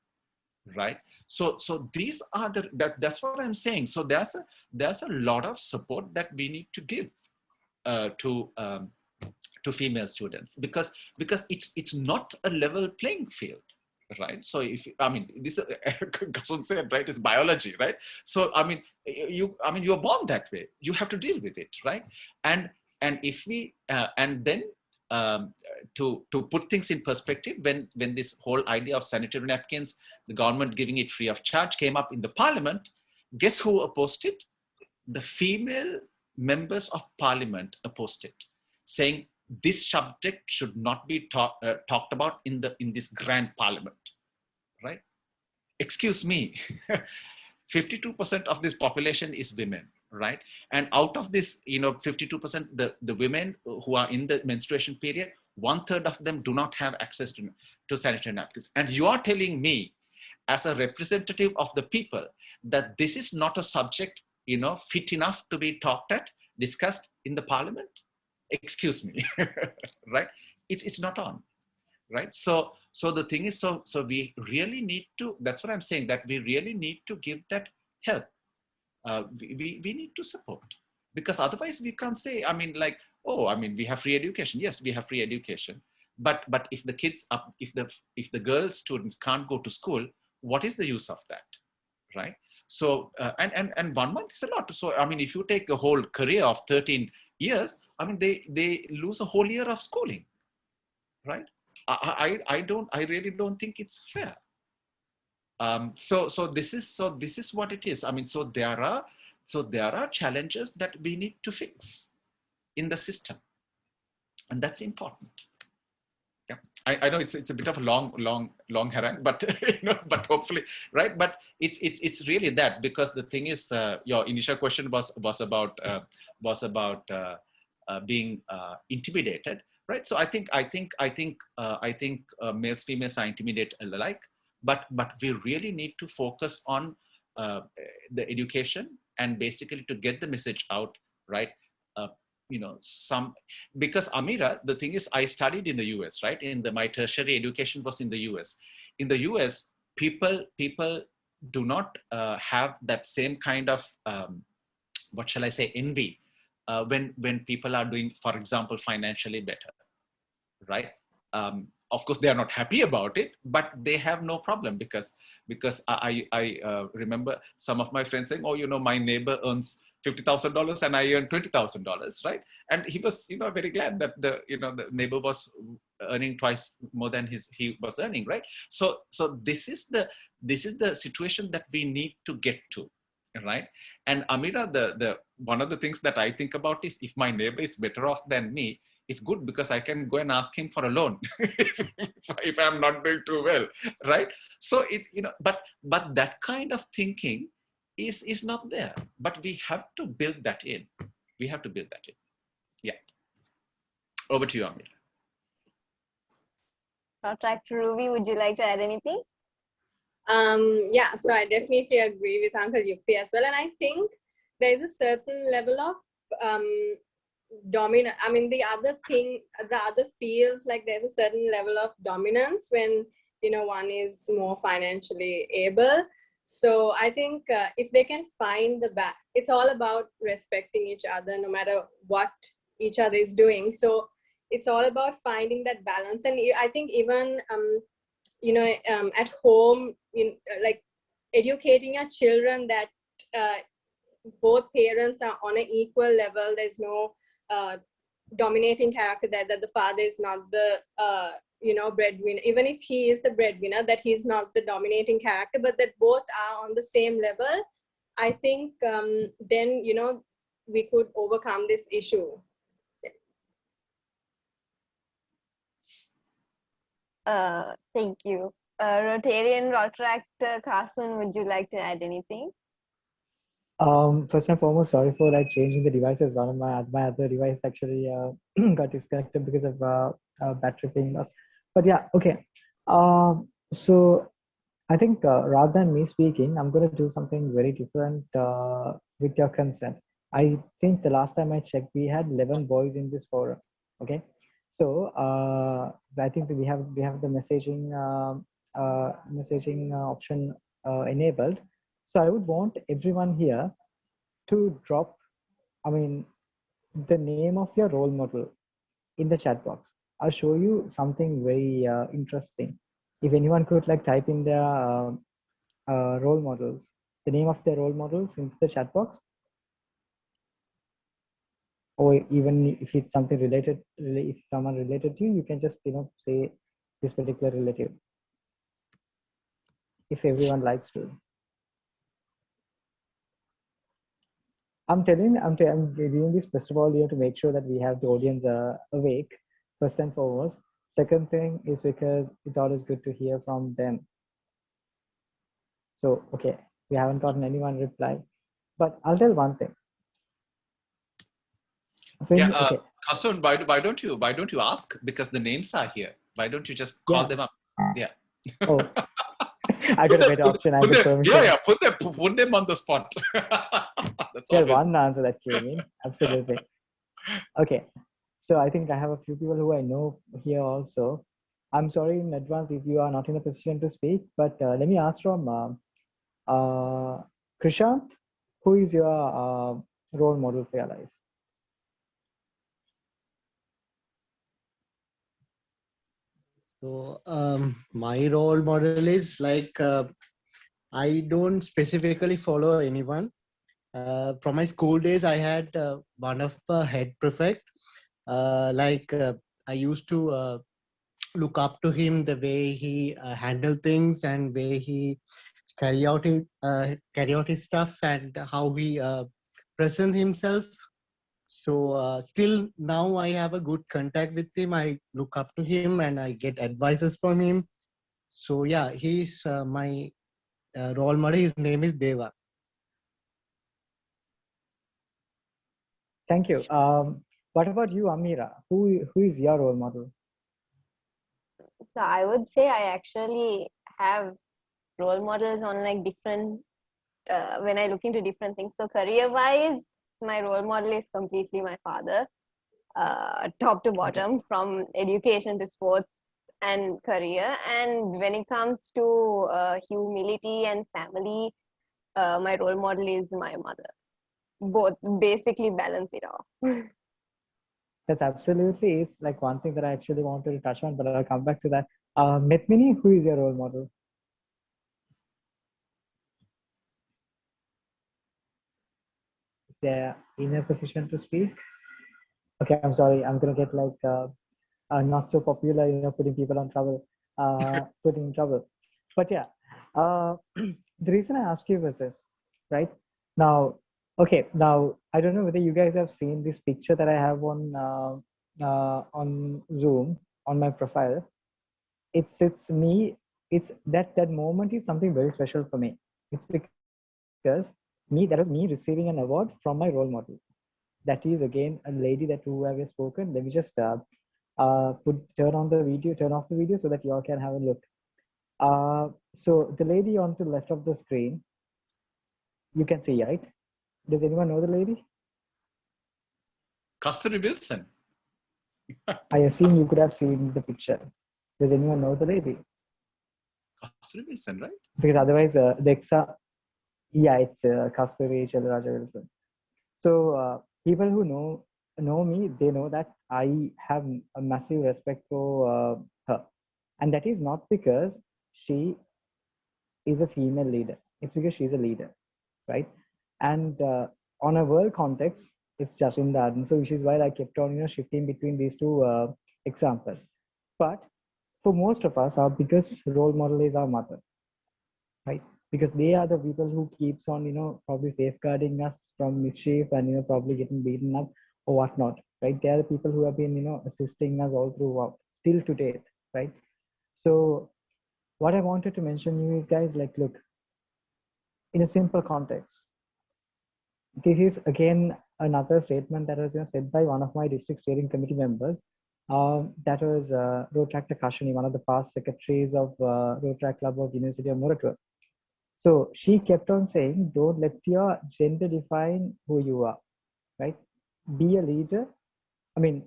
right? So these are that's what I'm saying. So there's a lot of support that we need to give to female students, because it's not a level playing field, right? So this Kasun said, right, is biology, right? So you're born that way. You have to deal with it, right? And if we and then to put things in perspective, when this whole idea of sanitary napkins, the government giving it free of charge, came up in the parliament, guess who opposed it? The female members of parliament opposed it, saying this subject should not be talked about in this grand parliament, right? Excuse me, 52% of this population is women, right? And out of this, 52%, the women who are in the menstruation period, 1/3 of them do not have access to sanitary napkins. And you are telling me, as a representative of the people, that this is not a subject, fit enough to be discussed in the parliament? Excuse me, right? It's not on, right? So the thing is, so we really need to, that's what I'm saying, that we really need to give that help. We need to support, because otherwise we can't say, we have free education. Yes, we have free education, but if the kids if the girl students can't go to school, what is the use of that, right? So and 1 month is a lot. So if you take a whole career of 13 years, they lose a whole year of schooling, right? I really don't think it's fair. So this is what it is. So there are challenges that we need to fix in the system, and that's important. Yeah, I know it's a bit of a long harangue, but but hopefully, right? But it's really that, because the thing is, your initial question was about being intimidated, right? So I think males, females are intimidated alike, but we really need to focus on the education, and basically to get the message out, right? Because Amira, the thing is, I studied in the US, right? My tertiary education was in the US. In the US, people do not have that same kind of, what shall I say, envy when people are doing, for example, financially better, right? Of course, they are not happy about it, but they have no problem because I remember some of my friends saying, oh, my neighbor earns $50,000 and I earn $20,000, right? And he was, very glad that the neighbor was earning twice more than he was earning, right? So this is the situation that we need to get to, right? And Amira, the one of the things that I think about is, if my neighbor is better off than me, it's good because I can go and ask him for a loan if I'm not doing too well, right? So it's, but that kind of thinking is not there. But we have to build that in. We have to build that in. Yeah. Over to you, Amir. Rotaract Ruby, would you like to add anything? Yeah, so I definitely agree with Uncle Yukti as well. And I think there's a certain level of dominant. I mean, the other feels like there's a certain level of dominance when, one is more financially able. So I think if they can find it's all about respecting each other, no matter what each other is doing. So it's all about finding that balance. And I think even, at home, like educating your children that both parents are on an equal level. There's no dominating character, that the father is not the breadwinner, even if he is the breadwinner, that he's not the dominating character, but that both are on the same level. I think then we could overcome this issue. Thank you. Rotarian Rotaract Carson, would you like to add anything? First and foremost, sorry for changing the devices. One of my other device actually got disconnected because of battery being lost. But yeah, okay. So I think rather than me speaking, I'm going to do something very different with your consent. I think the last time I checked, we had 11 boys in this forum. Okay, so I think that we have the messaging option enabled. So I would want everyone here to drop, the name of your role model in the chat box. I'll show you something very interesting. If anyone could type in their role models, the name of their role models into the chat box, or even if it's something related, if someone related to you, you can just say this particular relative, if everyone likes to. I'm doing this. First of all, you have to make sure that we have the audience awake, first and foremost. Second thing is because it's always good to hear from them. So, okay, we haven't gotten anyone reply, but I'll tell one thing. Okay. Kasun, why don't you ask? Because the names are here. Why don't you just call them up? Yeah. Oh, I got a better option. I got permission. Yeah. Put them on the spot. That's one answer that came in. Absolutely. Okay. So I think I have a few people who I know here also. I'm sorry in advance if you are not in a position to speak, but let me ask from Krishant, who is your role model for your life? So my role model is I don't specifically follow anyone. From my school days, I had one of the head prefect. I used to look up to him, the way he handled things and way he carry out his stuff and how he present himself. So still now I have a good contact with him. I look up to him and I get advices from him. So yeah, he's my role model. His name is Deva. Thank you. What about you, Amira? Who is your role model? So I would say I actually have role models on different, when I look into different things. So career-wise, my role model is completely my father, top to bottom, from education to sports and career. And when it comes to humility and family, my role model is my mother. Both basically balance it off. That's absolutely is like one thing that I actually wanted to touch on, but I'll come back to that. Mithmini, who is your role model? They're in a position to speak. Okay, I'm sorry. I'm gonna get like not so popular, putting people on trouble, putting in trouble. But yeah, the reason I asked you was this, right? Now, okay, now I don't know whether you guys have seen this picture that I have on Zoom on my profile. It's me. It's that moment is something very special for me. It's because that was me receiving an award from my role model. That is again a lady that who have spoken. Let me just turn off the video so that you all can have a look. So the lady on the left of the screen, you can see, right? Does anyone know the lady? Kasturi Wilson. I assume you could have seen the picture. Does anyone know the lady? Kasturi Wilson, right? Because otherwise, yeah, it's Kasturi Chelaraja Wilson. So people who know me, they know that I have a massive respect for her, and that is not because she is a female leader. It's because she's a leader, right? And on a world context, it's Jacinda Ardern. So which is why I kept on shifting between these two examples. But for most of us, our biggest role model is our mother, right? Because they are the people who keeps on probably safeguarding us from mischief and probably getting beaten up or whatnot, right? They are the people who have been assisting us all throughout still to date, right? So what I wanted to mention you is, guys, like, look, in a simple context, this is again another statement that was said by one of my district steering committee members. That was Rotaract Kashani, one of the past secretaries of Rotaract Club of University of Moratua. So she kept on saying, don't let your gender define who you are, right? Be a leader. I mean,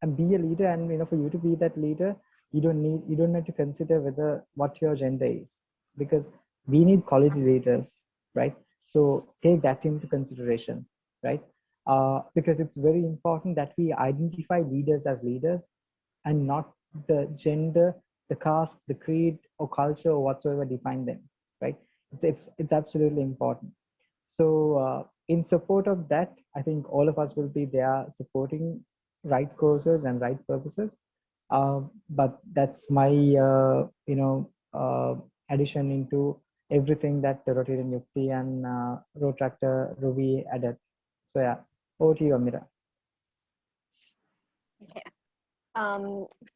and be a leader, and for you to be that leader, you don't need to consider whether what your gender is, because we need quality leaders, right? So take that into consideration, right? Because it's very important that we identify leaders as leaders and not the gender, the caste, the creed, or culture, or whatsoever define them, right? It's absolutely important. So in support of that, I think all of us will be there supporting right causes and right purposes. But that's my addition into everything that the Rotarian Yukti and Rotractor Ruby added. So yeah, over to you, Amira.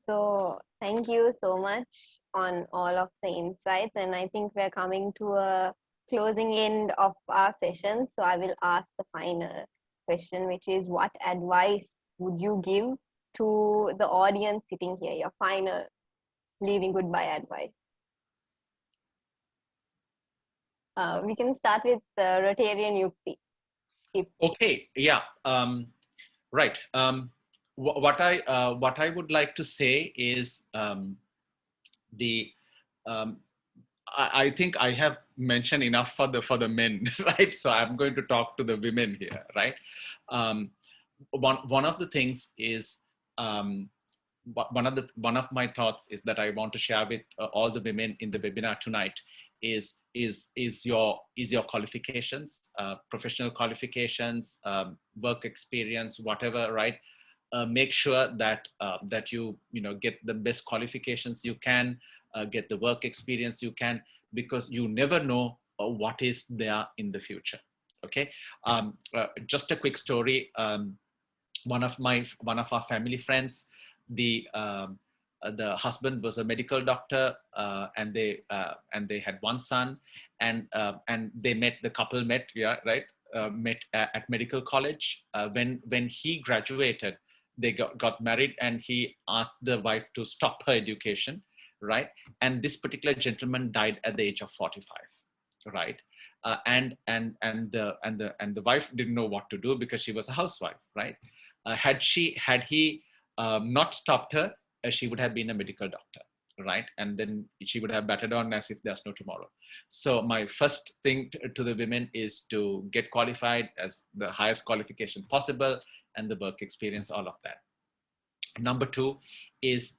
So thank you so much on all of the insights, and I think we're coming to a closing end of our session. So I will ask the final question, which is, what advice would you give to the audience sitting here? Your final leaving goodbye advice. We can start with Rotarian Yukti. Okay, yeah, right. What I would like to say is I think I have mentioned enough for the men, right? So I'm going to talk to the women here, right? One of the things is one of my thoughts is that I want to share with all the women in the webinar tonight is your qualifications, professional qualifications, work experience, whatever, right? Make sure that that you get the best qualifications you can, get the work experience you can, because you never know what is there in the future. Okay, just a quick story. One of our family friends, the husband was a medical doctor, and they had one son, and the couple met, yeah, right, met at medical college. When he graduated, they got married, and he asked the wife to stop her education, right? And this particular gentleman died at the age of 45, right? And the wife didn't know what to do because she was a housewife, right? Had he not stopped her, she would have been a medical doctor, right? And then she would have batted on as if there's no tomorrow. So my first thing to the women is to get qualified as the highest qualification possible, and the work experience, all of that. Number two is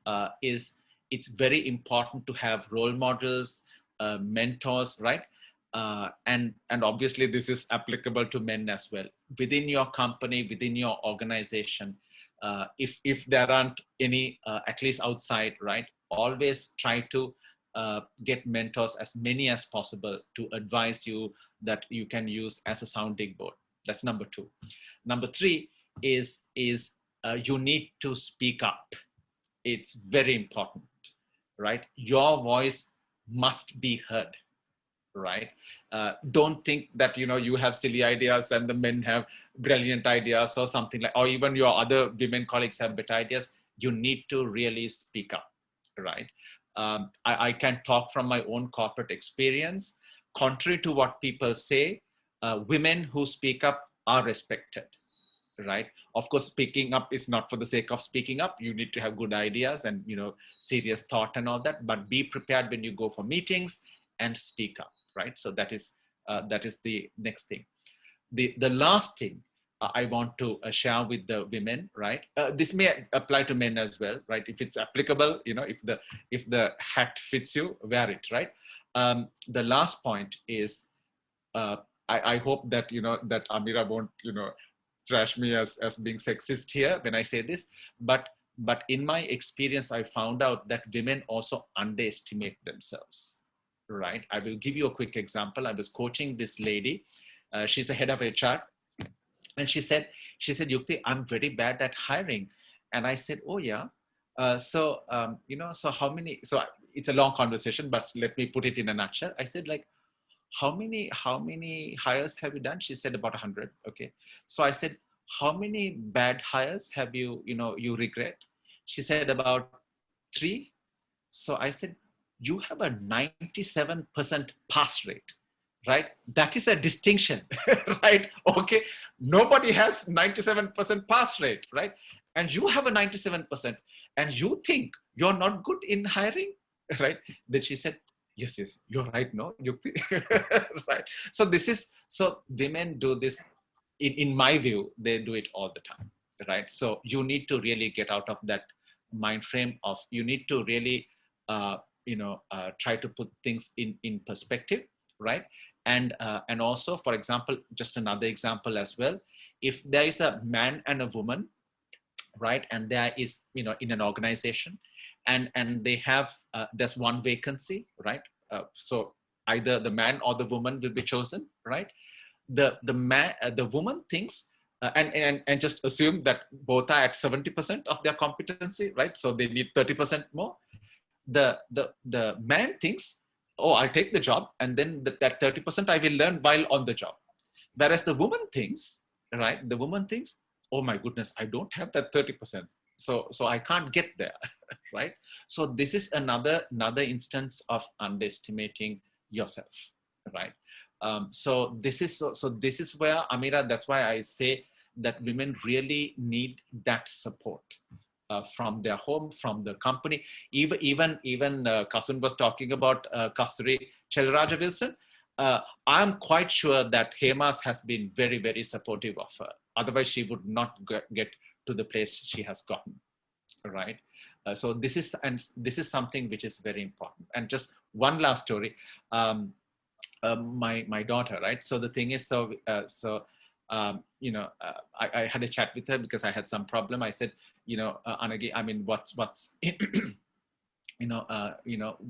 it's very important to have role models, mentors, right? And obviously this is applicable to men as well. Within your company, within your organization, if there aren't any, at least outside, right? Always try to get mentors, as many as possible, to advise you, that you can use as a sounding board. That's number two. Number three is you need to speak up. It's very important, right? Your voice must be heard, right? Don't think that, you know, you have silly ideas and the men have brilliant ideas or something like, or even your other women colleagues have better ideas. You need to really speak up, right? I can talk from my own corporate experience. Contrary to what people say, women who speak up are respected, right? Of course, speaking up is not for the sake of speaking up. You need to have good ideas and, you know, serious thought and all that, but be prepared when you go for meetings and speak up, right? So that is the next thing. The last thing I want to share with the women, right? This may apply to men as well, right? If it's applicable, you know, if the hat fits you, wear it, right? The last point is, I hope that, you know, that Amira won't, you know, trash me as being sexist here when I say this, but in my experience, I found out that women also underestimate themselves, right? I will give you a quick example. I was coaching this lady. She's a head of HR, and she said, Yukti, I'm very bad at hiring. And I said, oh yeah. You know, so how many, so it's a long conversation, but let me put it in a nutshell. I said, like, how many hires have you done? She said about 100. Okay. So I said, how many bad hires have you, you know, you regret? She said about 3. So I said, you have a 97% pass rate, right? That is a distinction, right? Okay. Nobody has 97% pass rate, right? And you have a 97%, and you think you're not good in hiring, right? Then she said, yes, you're right, no, Yukti. Right. So so women do this, in my view, they do it all the time, right? So you need to really get out of that mind frame of, you need to really, try to put things in perspective, right? And also, for example, just another example as well, if there is a man and a woman, right, and there is, you know, in an organization, and they have, there's one vacancy, right? So either the man or the woman will be chosen, right? The woman thinks, and just assume that both are at 70% of their competency, right? So they need 30% more. The man thinks, oh, I'll take the job, and then that 30% I will learn while on the job. Whereas the woman thinks, right? The woman thinks, oh my goodness, I don't have that 30%. So I can't get there, right? So this is another instance of underestimating yourself, right? So this is where, Amira, that's why I say that women really need that support from their home, from the company. Even Kasun was talking about Kasturi Chelraja Wilson. I'm quite sure that Hemas has been very, very supportive of her. Otherwise, she would not get to the place she has gotten, right? So this is something which is very important. And just one last story. My daughter, right? So the thing is, I had a chat with her because I had some problem. I said, Anagi, I mean, what's what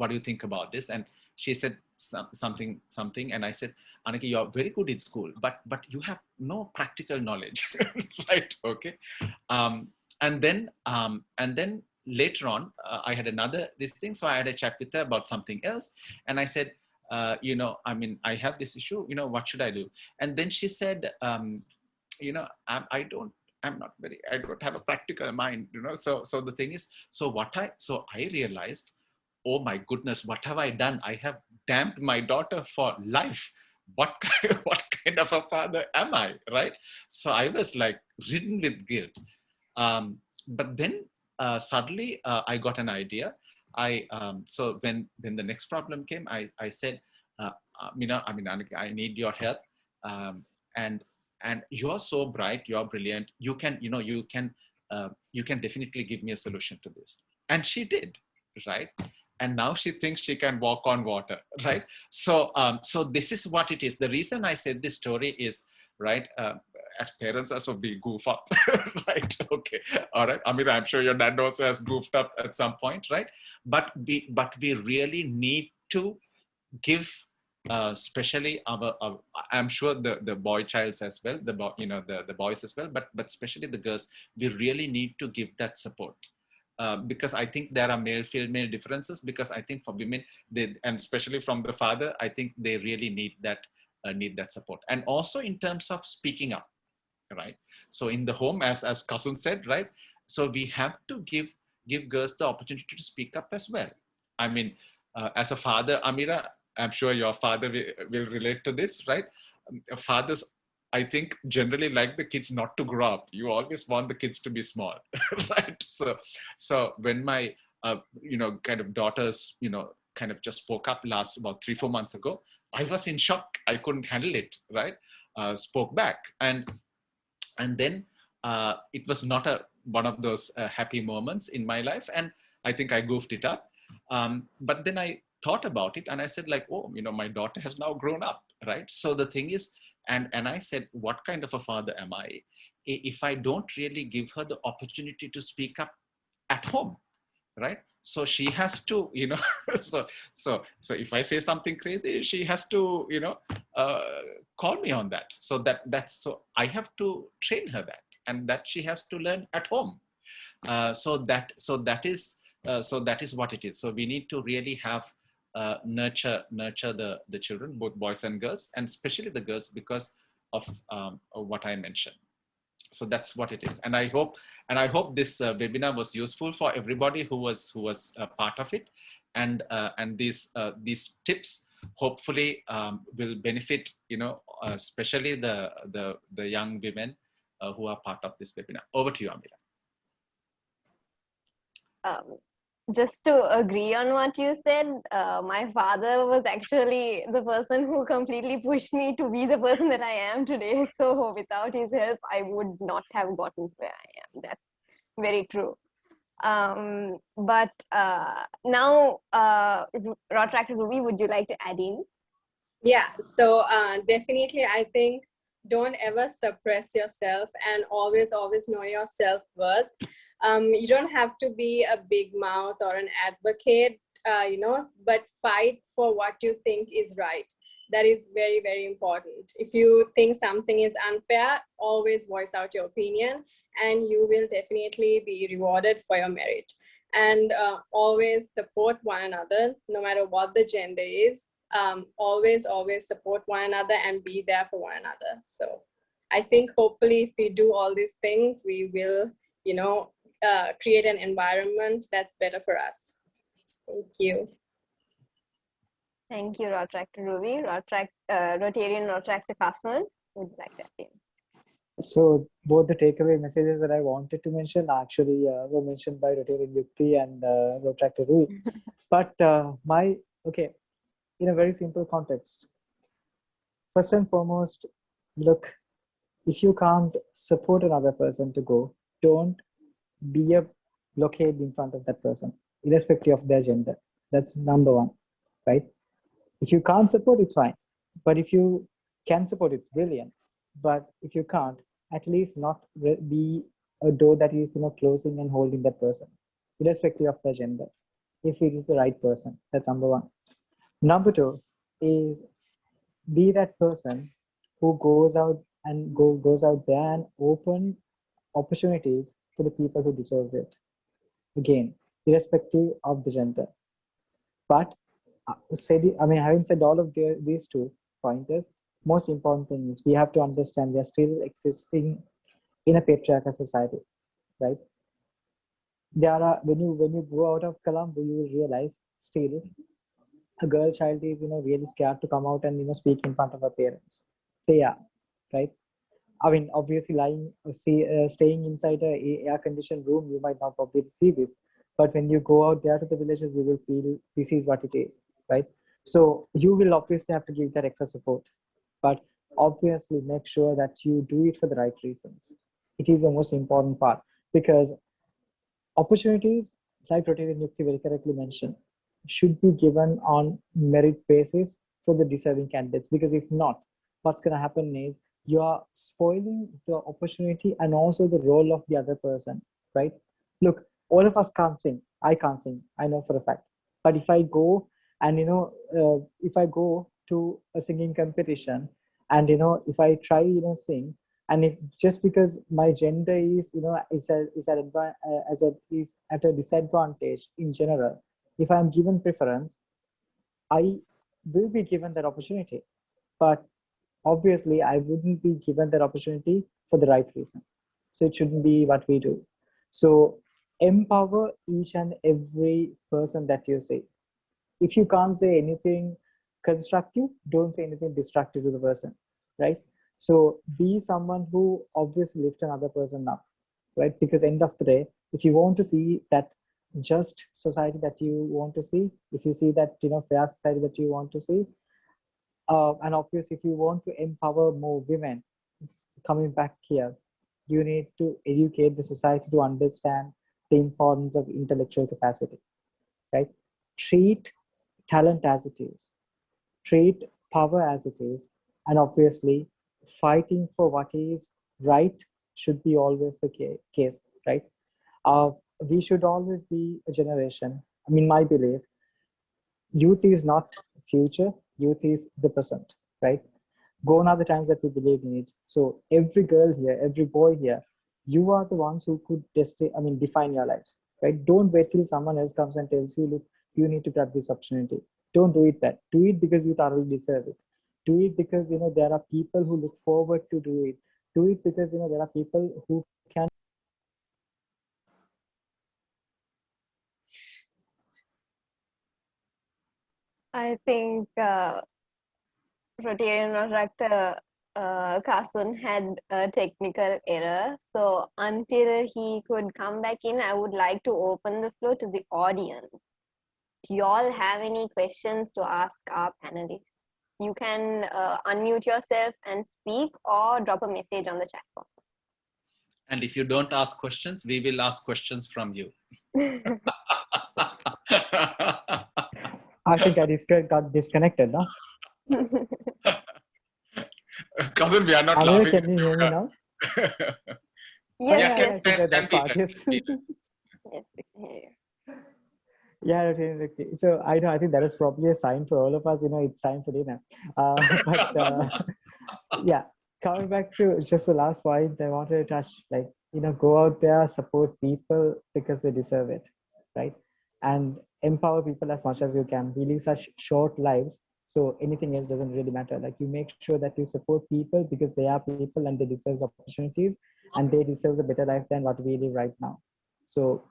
do you think about this? And she said something, and I said, Anaki, you're very good in school, but you have no practical knowledge, right? Okay. And then later on, I had this thing. So I had a chat with her about something else. And I said, I mean, I have this issue, what should I do? And then she said, I don't have a practical mind, so the thing is, so I realized, oh my goodness, what have I done? I have damned my daughter for life. What kind of a father am I, right? So I was like ridden with guilt. But then suddenly I got an idea. So when the next problem came, I said, I need your help. And and you're so bright, you're brilliant. You can, you can definitely give me a solution to this. And she did, right? And now she thinks she can walk on water, right? So, so this is what it is. The reason I said this story is, right, as parents also we goof up, right? Okay, all right. I mean, I'm sure your dad also has goofed up at some point, right? But we really need to give, especially our, I'm sure the boy childs as well, the boys as well, but especially the girls, we really need to give that support. Because I think there are male-female differences, because I think for women, and especially from the father, I think they really need that support. And also in terms of speaking up, right? So in the home, as Kasun said, right? So we have to give girls the opportunity to speak up as well. I mean, as a father, Amira, I'm sure your father will relate to this, right? Fathers, I think, generally like the kids not to grow up. You always want the kids to be small, right? So when my, kind of daughters, kind of just spoke up last about 3-4 months ago, I was in shock. I couldn't handle it, right? Spoke back. And then it was not one of those happy moments in my life. And I think I goofed it up. But then I thought about it and I said like, oh, my daughter has now grown up, right? So the thing is, and I said, what kind of a father am I if I don't really give her the opportunity to speak up at home, right? So she has to, so if I say something crazy, she has to, call me on that. So so I have to train her that, and that she has to learn at home. So that is what it is. So we need to really have nurture the children, both boys and girls, and especially the girls, because of what I mentioned. So that's what it is. And I hope this webinar was useful for everybody who was a part of it. And these tips hopefully will benefit, especially the young women who are part of this webinar. Over to you, Amira. Just to agree on what you said, my father was actually the person who completely pushed me to be the person that I am today. So without his help, I would not have gotten to where I am. That's very true. But now, Rotaract Ruby, would you like to add in? Yeah, so definitely, I think don't ever suppress yourself, and always know your self-worth. You don't have to be a big mouth or an advocate, but fight for what you think is right. That is very, very important. If you think something is unfair, always voice out your opinion, and you will definitely be rewarded for your merit. And always support one another, no matter what the gender is. Always support one another and be there for one another. So I think hopefully if we do all these things, we will, create an environment that's better for us. Thank you. Thank you, Rotaract Ruby. Rotarian Rotaract Kasun, would you like to add in? So both the takeaway messages that I wanted to mention actually were mentioned by Rotarian Yukti and Rotaract Ruby. But in a very simple context, first and foremost, look, if you can't support another person to go, don't be a blockade in front of that person, irrespective of their gender. That's number one, right? If you can't support, it's fine. But if you can support, it's brilliant. But if you can't, at least not be a door that is closing and holding that person, irrespective of their gender, if it is the right person. That's number one. Number two is be that person who goes out there and open opportunities for the people who deserves it. Again, irrespective of the gender. But having said all of these 2 pointers, most important thing is we have to understand we are still existing in a patriarchal society, right? There are when you go out of Colombo, you will realize still a girl child is really scared to come out and speak in front of her parents. They are, right? I mean, obviously, staying inside a air-conditioned room, you might not probably see this. But when you go out there to the villages, you will feel this is what it is, right? So you will obviously have to give that extra support. But obviously make sure that you do it for the right reasons. It is the most important part, because opportunities, like Rotarian Yukti very correctly mentioned, should be given on merit basis for the deserving candidates. Because if not, what's going to happen is you are spoiling the opportunity and also the role of the other person, right? Look, all of us can't sing. I can't sing. I know for a fact. But if I go and, if I go to a singing competition and, if I try, sing, and if just because my gender is is at a disadvantage in general, if I'm given preference, I will be given that opportunity, but obviously I wouldn't be given that opportunity for the right reason. So it shouldn't be what we do. So empower each and every person that you see. If you can't say anything constructive, don't say anything destructive to the person, right? So be someone who obviously lift another person up, right? Because end of the day, if you want to see that just society that you want to see, if you see that fair society that you want to see, and obviously if you want to empower more women, coming back here, you need to educate the society to understand the importance of intellectual capacity, right? Treat talent as it is, treat power as it is, and obviously fighting for what is right should be always the case, right? We should always be a generation. I mean, my belief, youth is not future, youth is the present, right? Gone are the times that we believe in it. So every girl here, every boy here, you are the ones who could define your lives, right? Don't wait till someone else comes and tells you, look, you need to grab this opportunity. Don't do it that. Do it because you thoroughly deserve it. Do it because there are people who look forward to do it. Do it because there are people who can. I think Rotarian Rotaract Kasun had a technical error. So until he could come back in, I would like to open the floor to the audience. Do you all have any questions to ask our panelists? You can unmute yourself and speak, or drop a message on the chat box. And if you don't ask questions, we will ask questions from you. I think I got disconnected, no? Cousin, we are not Amira, laughing. can you hear me now? Yes, Yeah, I think that part is. yes, we can hear you. Yeah, okay. So I think that is probably a sign for all of us. It's time for dinner. Yeah, coming back to just the last point, I wanted to touch, like, go out there, support people because they deserve it, right? And empower people as much as you can. We live such short lives, so anything else doesn't really matter. Like, you make sure that you support people because they are people and they deserve opportunities and they deserve a better life than what we live right now. So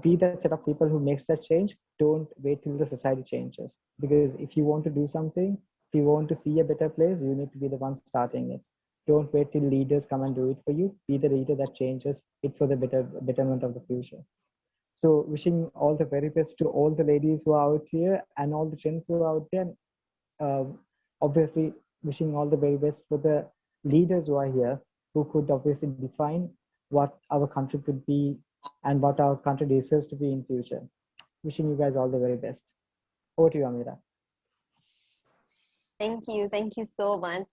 be that set of people who makes that change. Don't wait till the society changes, because if you want to do something, if you want to see a better place, you need to be the one starting it. Don't wait till leaders come and do it for you. Be the leader that changes it for the betterment of the future. So wishing all the very best to all the ladies who are out here and all the gents who are out there. Obviously wishing all the very best for the leaders who are here, who could obviously define what our country could be and what our country deserves to be in future. Wishing you guys all the very best. Over to you, Amira. Thank you so much.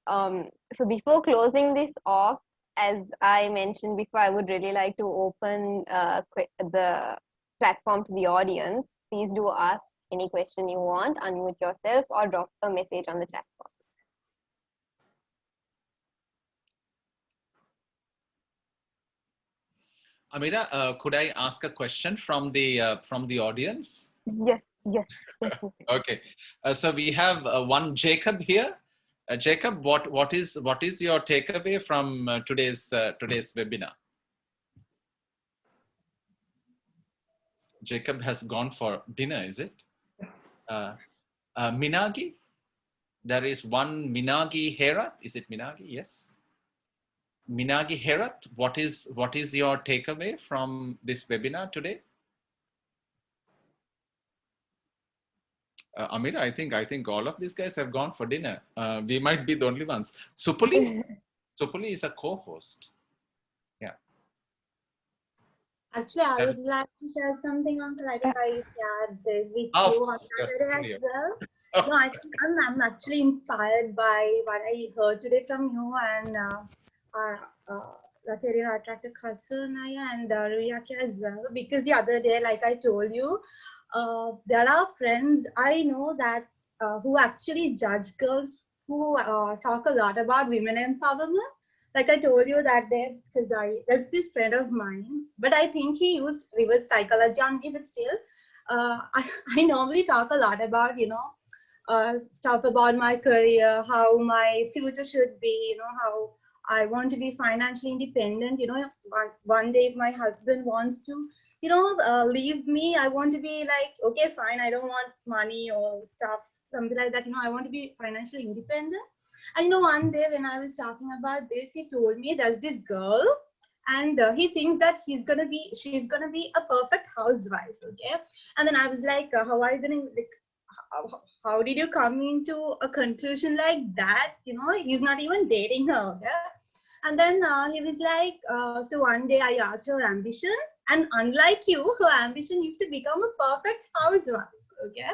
So before closing this off, as I mentioned before, I would really like to open the platform to the audience. Please do ask any question you want, unmute yourself, or drop a message on the chat box. Amira, could I ask a question from the audience? Yes, definitely. Okay, so we have one Jacob here. Jacob, what is your takeaway from today's webinar? Jacob has gone for dinner, is it? Minagi, there is one Minagi Herat. Is it Minagi? Yes. Minagi Herat, what is your takeaway from this webinar today? Amira, I think all of these guys have gone for dinner. We might be the only ones. Supuli is a co-host. Yeah. Actually, I would like to share something, Uncle. I think I shared this with Of you on course, yes, Saturday as Supuli. well. No, I think I'm actually inspired by what I heard today from you and our Rotarian attractor Kasunaya and Ruyaki as well. Because the other day, like I told you, there are friends I know that who actually judge girls who talk a lot about women empowerment. Like I told you that day, because there's this friend of mine, but I think he used reverse psychology on me, but still, I normally talk a lot about, stuff about my career, how my future should be, how I want to be financially independent. One day if my husband wants to, leave me, I want to be like, okay, fine, I don't want money or stuff, something like that. I want to be financially independent. And one day when I was talking about this, he told me there's this girl, and he thinks that she's gonna be a perfect housewife. Okay, and then I was like, how are you gonna how did you come into a conclusion like that? He's not even dating her. Okay? And then he was like, so one day I asked her ambition, and unlike you, her ambition is to become a perfect housewife. Okay.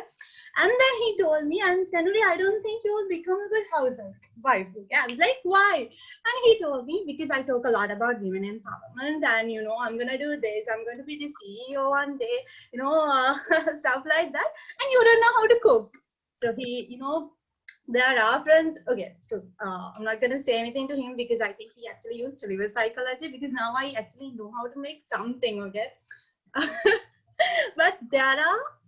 And then he told me, and Senuri, I don't think you will become a good housewife. Okay? I was like, why? And he told me, because I talk a lot about women empowerment, and I'm gonna do this, I'm going to be the CEO one day, stuff like that. And you don't know how to cook. So he, there are friends. Okay, so I'm not gonna say anything to him because I think he actually used reverse psychology, because now I actually know how to make something. Okay. But there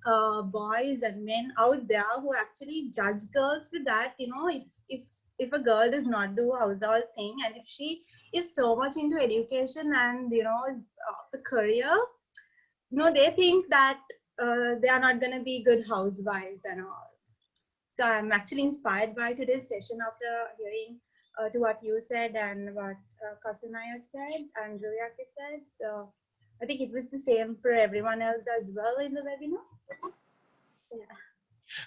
are boys and men out there who actually judge girls with that. If a girl does not do household thing, and if she is so much into education and the career, they think that they are not going to be good housewives and all. So I'm actually inspired by today's session after hearing to what you said and what Kasunaya said and Ruyaki said. So I think it was the same for everyone else as well in the webinar. Yeah.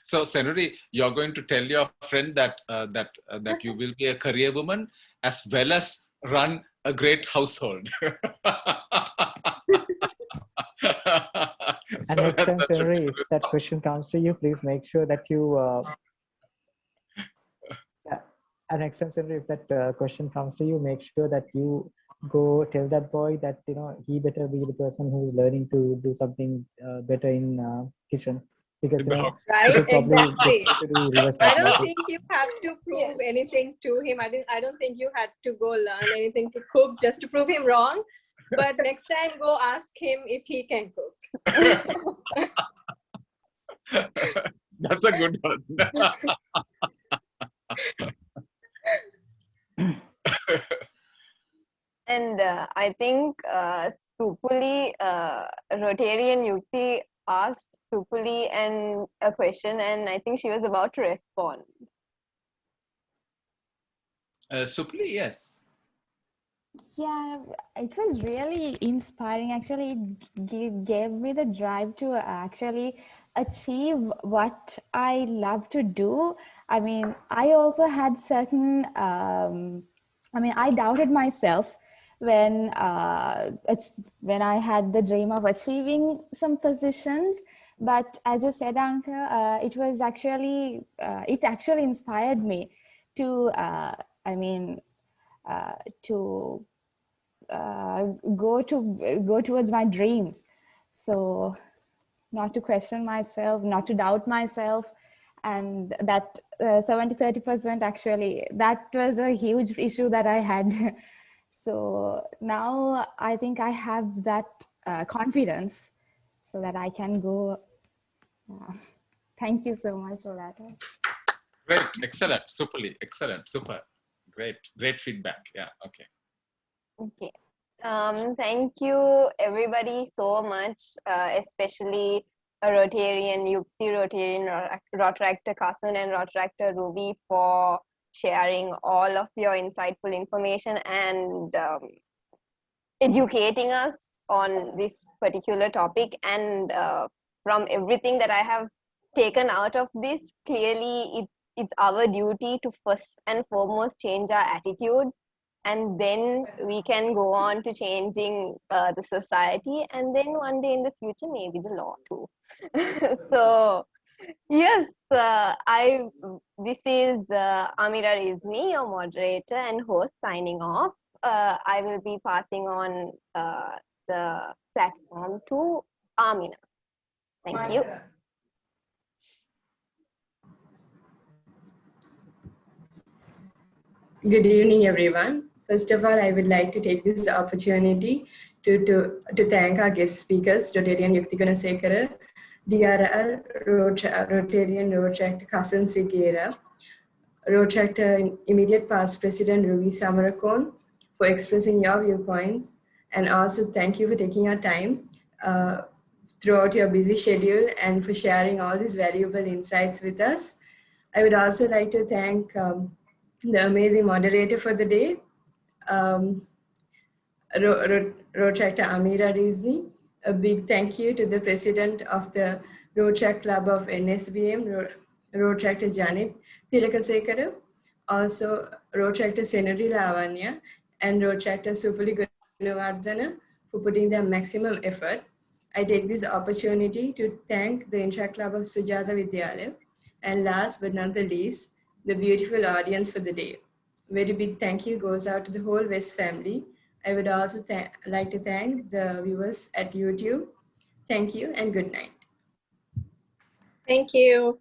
So, Senuri, you're going to tell your friend that that you will be a career woman as well as run a great household. And next time, Senuri, if that question comes to you, please make sure that you. And next time, Senuri, if that question comes to you, make sure that you go tell that boy that he better be the person who's learning to do something better in kitchen, because right, exactly. I don't psychology. think you have to prove anything to him. I don't think you had to go learn anything to cook just to prove him wrong. But next time, go ask him if he can cook. That's a good one. And I think Supuli, Rotarian Yukti asked Supuli a question, and I think she was about to respond. Supli, yes. Yeah, it was really inspiring. Actually, it gave me the drive to actually achieve what I love to do. I mean, I also had certain, I doubted myself when I had the dream of achieving some positions. But as you said, Anka, it actually inspired me to, to go towards my dreams. So not to question myself, not to doubt myself. And that 70-30% actually, that was a huge issue that I had. So now I think I have that confidence so that I can go. Thank you so much for that. Great, excellent, Supli, excellent, super, great feedback. Yeah, okay. Okay. Thank you everybody so much, especially Rotarian Yukti, Rotarian Rotaractor Kasun, and Rotaractor Ruby for sharing all of your insightful information and educating us on this particular topic. And from everything that I have taken out of this, clearly it's our duty to first and foremost change our attitude, and then we can go on to changing the society, and then one day in the future maybe the law too. So yes, this is Amira Rizmi, your moderator and host, signing off. I will be passing on the platform to Amina. Thank you. Good evening, everyone. First of all, I would like to take this opportunity to thank our guest speakers, Rotarian Yukti Gunasekara, DRR, Rotarian Rotaract Kasan Sigera, Rotaract immediate past President Ruby Samarakon, for expressing your viewpoints, and also thank you for taking your time throughout your busy schedule and for sharing all these valuable insights with us. I would also like to thank the amazing moderator for the day, Rotaract Amira Rizni. A big thank you to the president of the Rotaract Club of NSBM, Rotaract Janit Tilakasekara, also Rotaract Senari Lavanya, and Rotaract Supuli Gunavardhana for putting their maximum effort. I take this opportunity to thank the Intra Club of Sujata Vidyalaya, and last but not the least, the beautiful audience for the day. Very big thank you goes out to the whole West family. I would also like to thank the viewers at YouTube. Thank you and good night. Thank you.